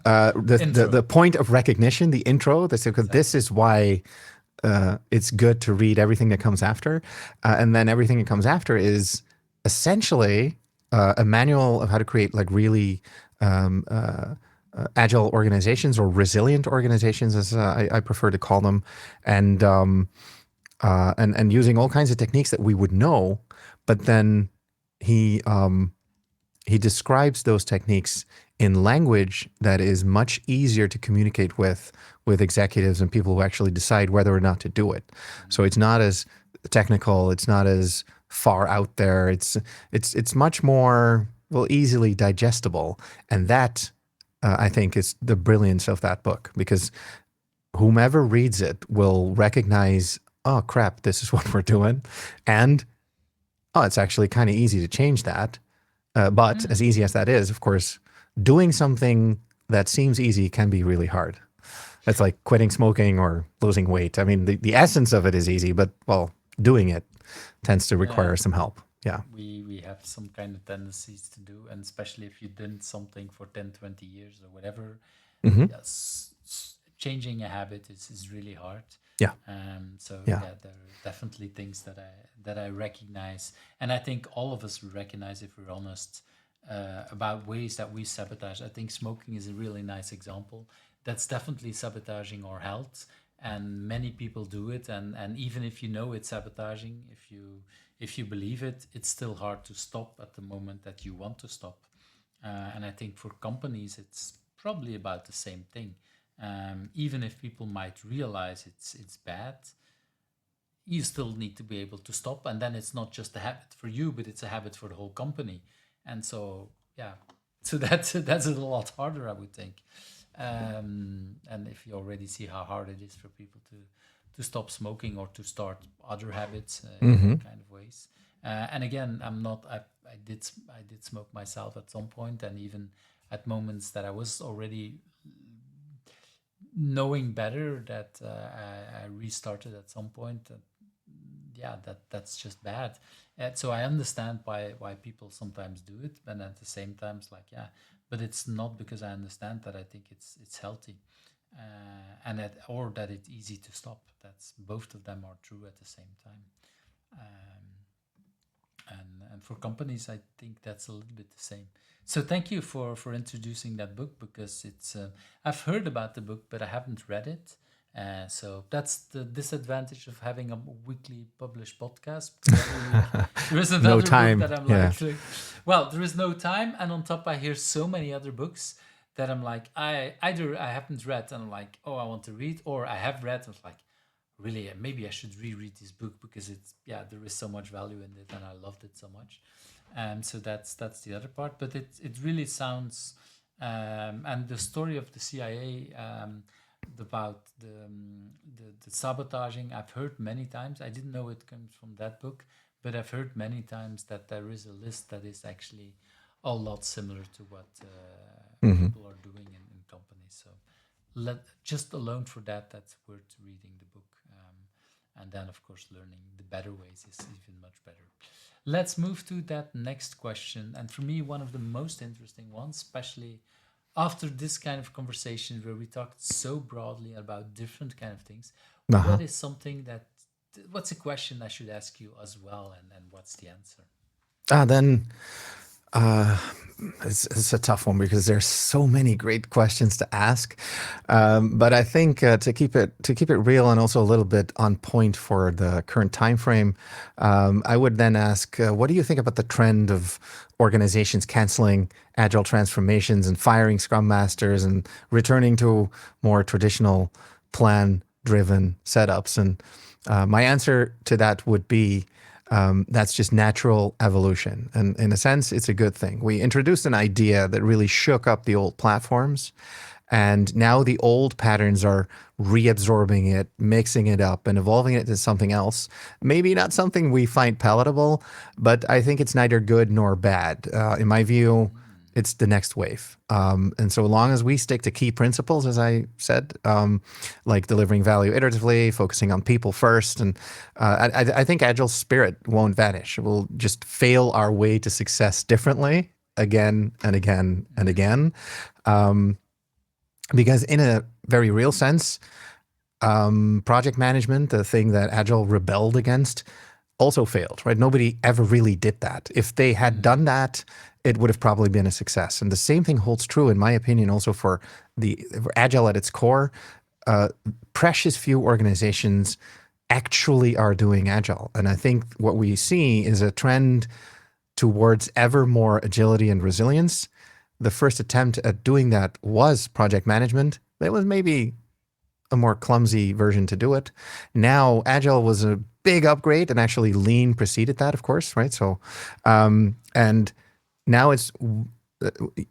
Intro. point of recognition, the intro. This Exactly. is why it's good to read everything that comes after, and then everything that comes after is essentially a manual of how to create like really agile organizations or resilient organizations, as I prefer to call them, and and using all kinds of techniques that we would know, but then he he describes those techniques in language that is much easier to communicate with executives and people who actually decide whether or not to do it. So it's not as technical, it's not as far out there. It's much more well easily digestible, and that I think is the brilliance of that book because whomever reads it will recognize, oh crap, this is what we're doing, and oh, it's actually kind of easy to change that. But as easy as that is, of course, doing something that seems easy can be really hard. It's like quitting smoking or losing weight. I mean, the essence of it is easy, but well, doing it tends to Yeah, require some help. Yeah. we have some kind of tendencies to do, and especially if you did something for 10, 20 years or whatever, Hmm. yes, changing a habit is really hard. Yeah. So Yeah. yeah, there are definitely things that I recognize, and I think all of us recognize if we're honest about ways that we sabotage. I think smoking is a really nice example. That's definitely sabotaging our health, and many people do it. And even if you know it's sabotaging, if you believe it, it's still hard to stop at the moment that you want to stop. And I think for companies, it's probably about the same thing. Even if people might realize it's bad, you still need to be able to stop. And then it's not just a habit for you, but it's a habit for the whole company. And so, yeah, so that's a lot harder, I would think. And if you already see how hard it is for people to stop smoking or to start other habits in all Hmm. kind of ways. And again, I'm not. I did smoke myself at some point, and even at moments that I was already knowing better that I restarted at some point. Yeah, that's just bad. So I understand why people sometimes do it, and at the same time, it's like yeah, but it's not because I understand that I think it's healthy, and that or that it's easy to stop. That's both of them are true at the same time. Um, and for companies, I think that's a little bit the same. So thank you for introducing that book because it's I've heard about the book but I haven't read it. So that's the disadvantage of having a weekly published podcast because every week there is No another book time. that I'm Yeah. well, there is no time, and on top I hear so many other books that I'm like I either I haven't read and I'm like oh I want to read, or I have read and it's like really maybe I should reread this book because it's yeah there is so much value in it and I loved it so much. So that's the other part, but it really sounds and the story of the CIA about the sabotaging I've heard many times. I didn't know it comes from that book, but I've heard many times that there is a list that is actually a lot similar to what Hmm. people are doing in companies. So just alone for that, that's worth reading the book. And then, of course, learning the better ways is even much better. Let's move to that next question. And for me, one of the most interesting ones, especially after this kind of conversation where we talked so broadly about different kind of things, Uh-huh. what is something that, what's a question I should ask you as well? And what's the answer? Then Uh, it's a tough one because there's so many great questions to ask. But I think to keep it real and also a little bit on point for the current time frame, I would then ask, what do you think about the trend of organizations canceling agile transformations and firing scrum masters and returning to more traditional plan-driven setups? And my answer to that would be that's just natural evolution. And in a sense, it's a good thing. We introduced an idea that really shook up the old platforms. And now the old patterns are reabsorbing it, mixing it up, and evolving it into something else. Maybe not something we find palatable, but I think it's neither good nor bad. In my view, it's the next wave. And so long as we stick to key principles, as I said, like delivering value iteratively, focusing on people first, and I think agile spirit won't vanish. It will just fail our way to success differently again and again and again. Because in a very real sense, project management, the thing that agile rebelled against, also failed, right? Nobody ever really did that. If they had done that, it would have probably been a success. And the same thing holds true, in my opinion, also for agile at its core. Precious few organizations actually are doing agile. And I think what we see is a trend towards ever more agility and resilience. The first attempt at doing that was project management. It was maybe a more clumsy version to do it. Now, agile was a big upgrade, and actually lean preceded that, of course, right? So, and now it's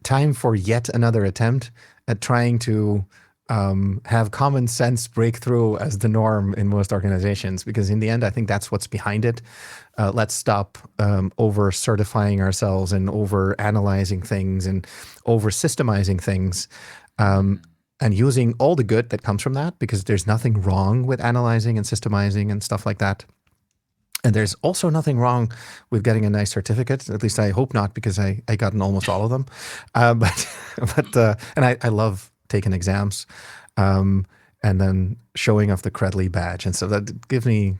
time for yet another attempt at trying to have common sense breakthrough as the norm in most organizations, because in the end, I think that's what's behind it. Let's stop over certifying ourselves and over analyzing things and over systemizing things. And using all the good that comes from that, because there's nothing wrong with analyzing and systemizing and stuff like that. And there's also nothing wrong with getting a nice certificate. At least I hope not, because I gotten almost all of them. And I love taking exams, and then showing off the Credly badge, and so that gives me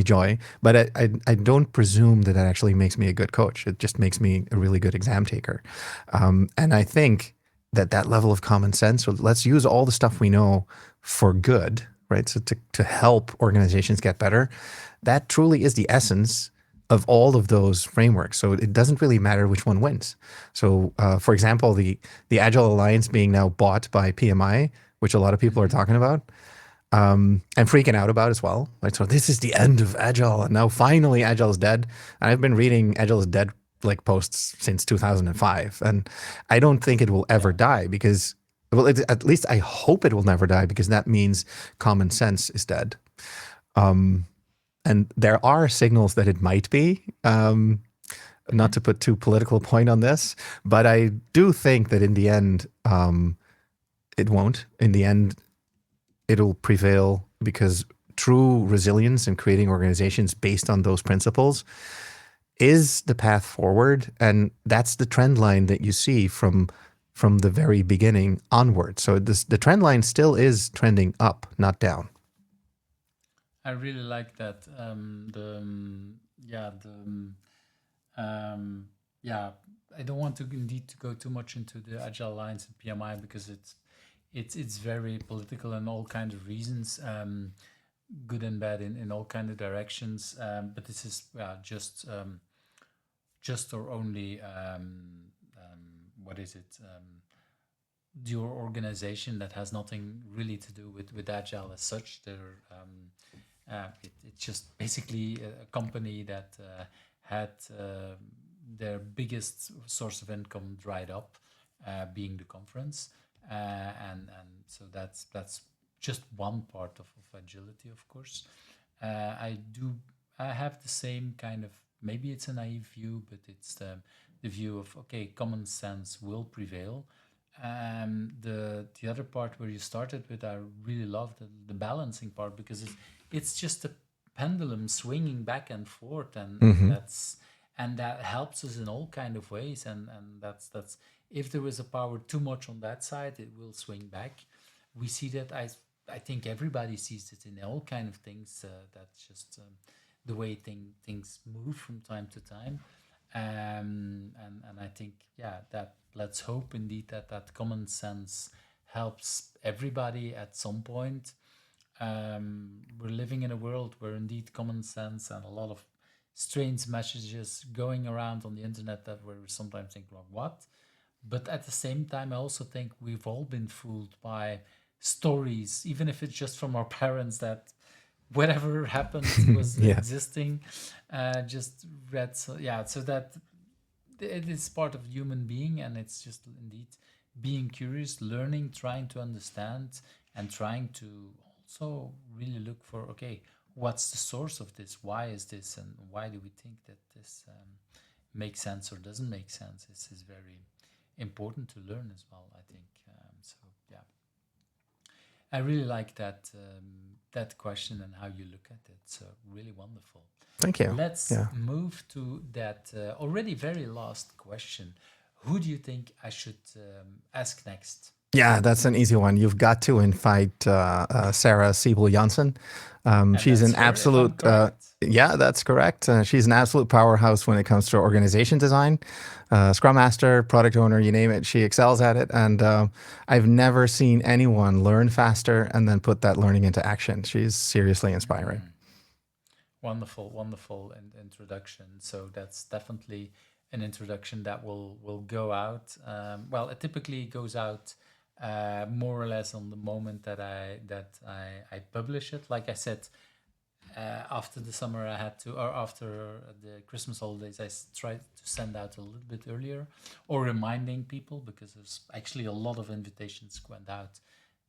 joy. But I don't presume that actually makes me a good coach. It just makes me a really good exam taker. And I think that level of common sense. So let's use all the stuff we know for good, right? So to help organizations get better. That truly is the essence of all of those frameworks. So it doesn't really matter which one wins. So, for example, the Agile Alliance being now bought by PMI, which a lot of people are talking about, and freaking out about as well. Right? So this is the end of Agile, and now finally Agile is dead. And I've been reading Agile is dead like posts since 2005, and I don't think it will ever die, because, well, at least I hope it will never die, because that means common sense is dead. And there are signals that it might be. Not to put too political point on this, but I do think that in the end, it won't. In the end, it'll prevail, because true resilience and creating organizations based on those principles is the path forward. And that's the trend line that you see from the very beginning onward. So the trend line still is trending up, not down. I really like that. Yeah, I don't want to indeed to go too much into the Agile Alliance and PMI, because it's very political and all kind of reasons, good and bad in all kind of directions. But this is just or only what is it? Your organization that has nothing really to do with Agile as such. It's just basically a company that had their biggest source of income dried up, being the conference, and so that's just one part of agility, of course. I have the same kind of, maybe it's a naive view, but it's the view of, okay, common sense will prevail. The other part where you started with, I really love the balancing part, because it's just a pendulum swinging back and forth, and that helps us in all kind of ways, and that's if there is a power too much on that side, it will swing back. We see that. I think everybody sees it in all kind of things. That's just the way things move from time to time. And I think, yeah, that let's hope indeed that common sense helps everybody at some point. We're living in a world where indeed common sense and a lot of strange messages going around on the internet that we sometimes think, well, what? But at the same time, I also think we've all been fooled by stories, even if it's just from our parents, that whatever happened was Yeah. existing. Just read, so yeah, so that it is part of human being, and it's just indeed being curious, learning, trying to understand, and trying to also really look for, okay, what's the source of this? Why is this, and why do we think that this makes sense or doesn't make sense? This is very important to learn as well, I think. So yeah, I really like that question and how you look at it. So really wonderful. Thank you. Let's Yeah. move to that already very last question. Who do you think I should ask next? Yeah, that's an easy one. You've got to invite Sarah Siebel-Janssen. And She's that's an her, if I'm absolute, correct. yeah, that's correct. She's an absolute powerhouse when it comes to organization design. Scrum Master, product owner, you name it, she excels at it. And I've never seen anyone learn faster and then put that learning into action. She's seriously inspiring. Wonderful, wonderful introduction. So that's definitely an introduction that will go out. Well, it typically goes out more or less on the moment that I publish it. Like I said, after the summer I had to, or after the Christmas holidays, I tried to send out a little bit earlier, or reminding people, because there's actually a lot of invitations went out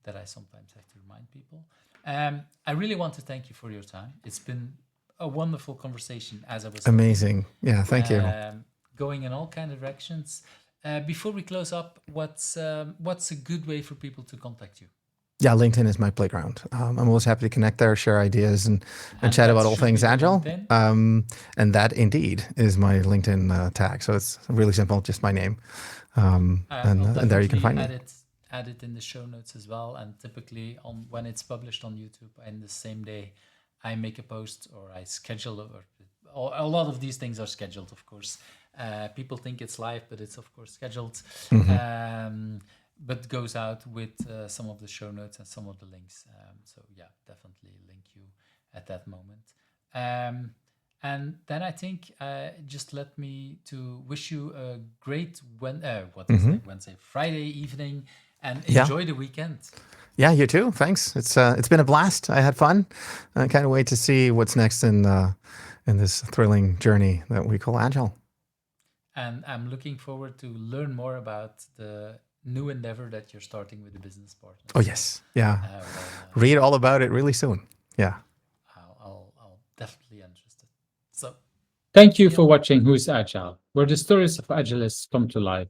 that I sometimes have to remind people. I really want to thank you for your time. It's been a wonderful conversation, as I was saying. Amazing. Yeah, thank you. Going in all kind of directions. Before we close up, what's a good way for people to contact you? Yeah, LinkedIn is my playground. I'm always happy to connect there, share ideas, and chat that about all should things be agile. LinkedIn. And that indeed is my LinkedIn tag. So it's really simple, just my name. And there you can find me. Add it in the show notes as well. And typically, when it's published on YouTube, and the same day, I make a post or I schedule it. Or a lot of these things are scheduled, of course. People think it's live, but it's of course scheduled. But goes out with some of the show notes and some of the links. So yeah, definitely link you at that moment. And then I think just let me to wish you a great Wednesday, Friday evening, and enjoy the weekend. Yeah, you too. Thanks. It's been a blast. I had fun. I kind of wait to see what's next in this thrilling journey that we call agile. And I'm looking forward to learn more about the new endeavor that you're starting with the business partners. Oh yes, yeah. Read all about it really soon. Yeah. I'll definitely interested. So, thank you for watching Who's Agile, where the stories of agilists come to life.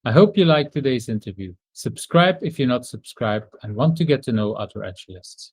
I hope you liked today's interview. Subscribe if you're not subscribed and want to get to know other agilists.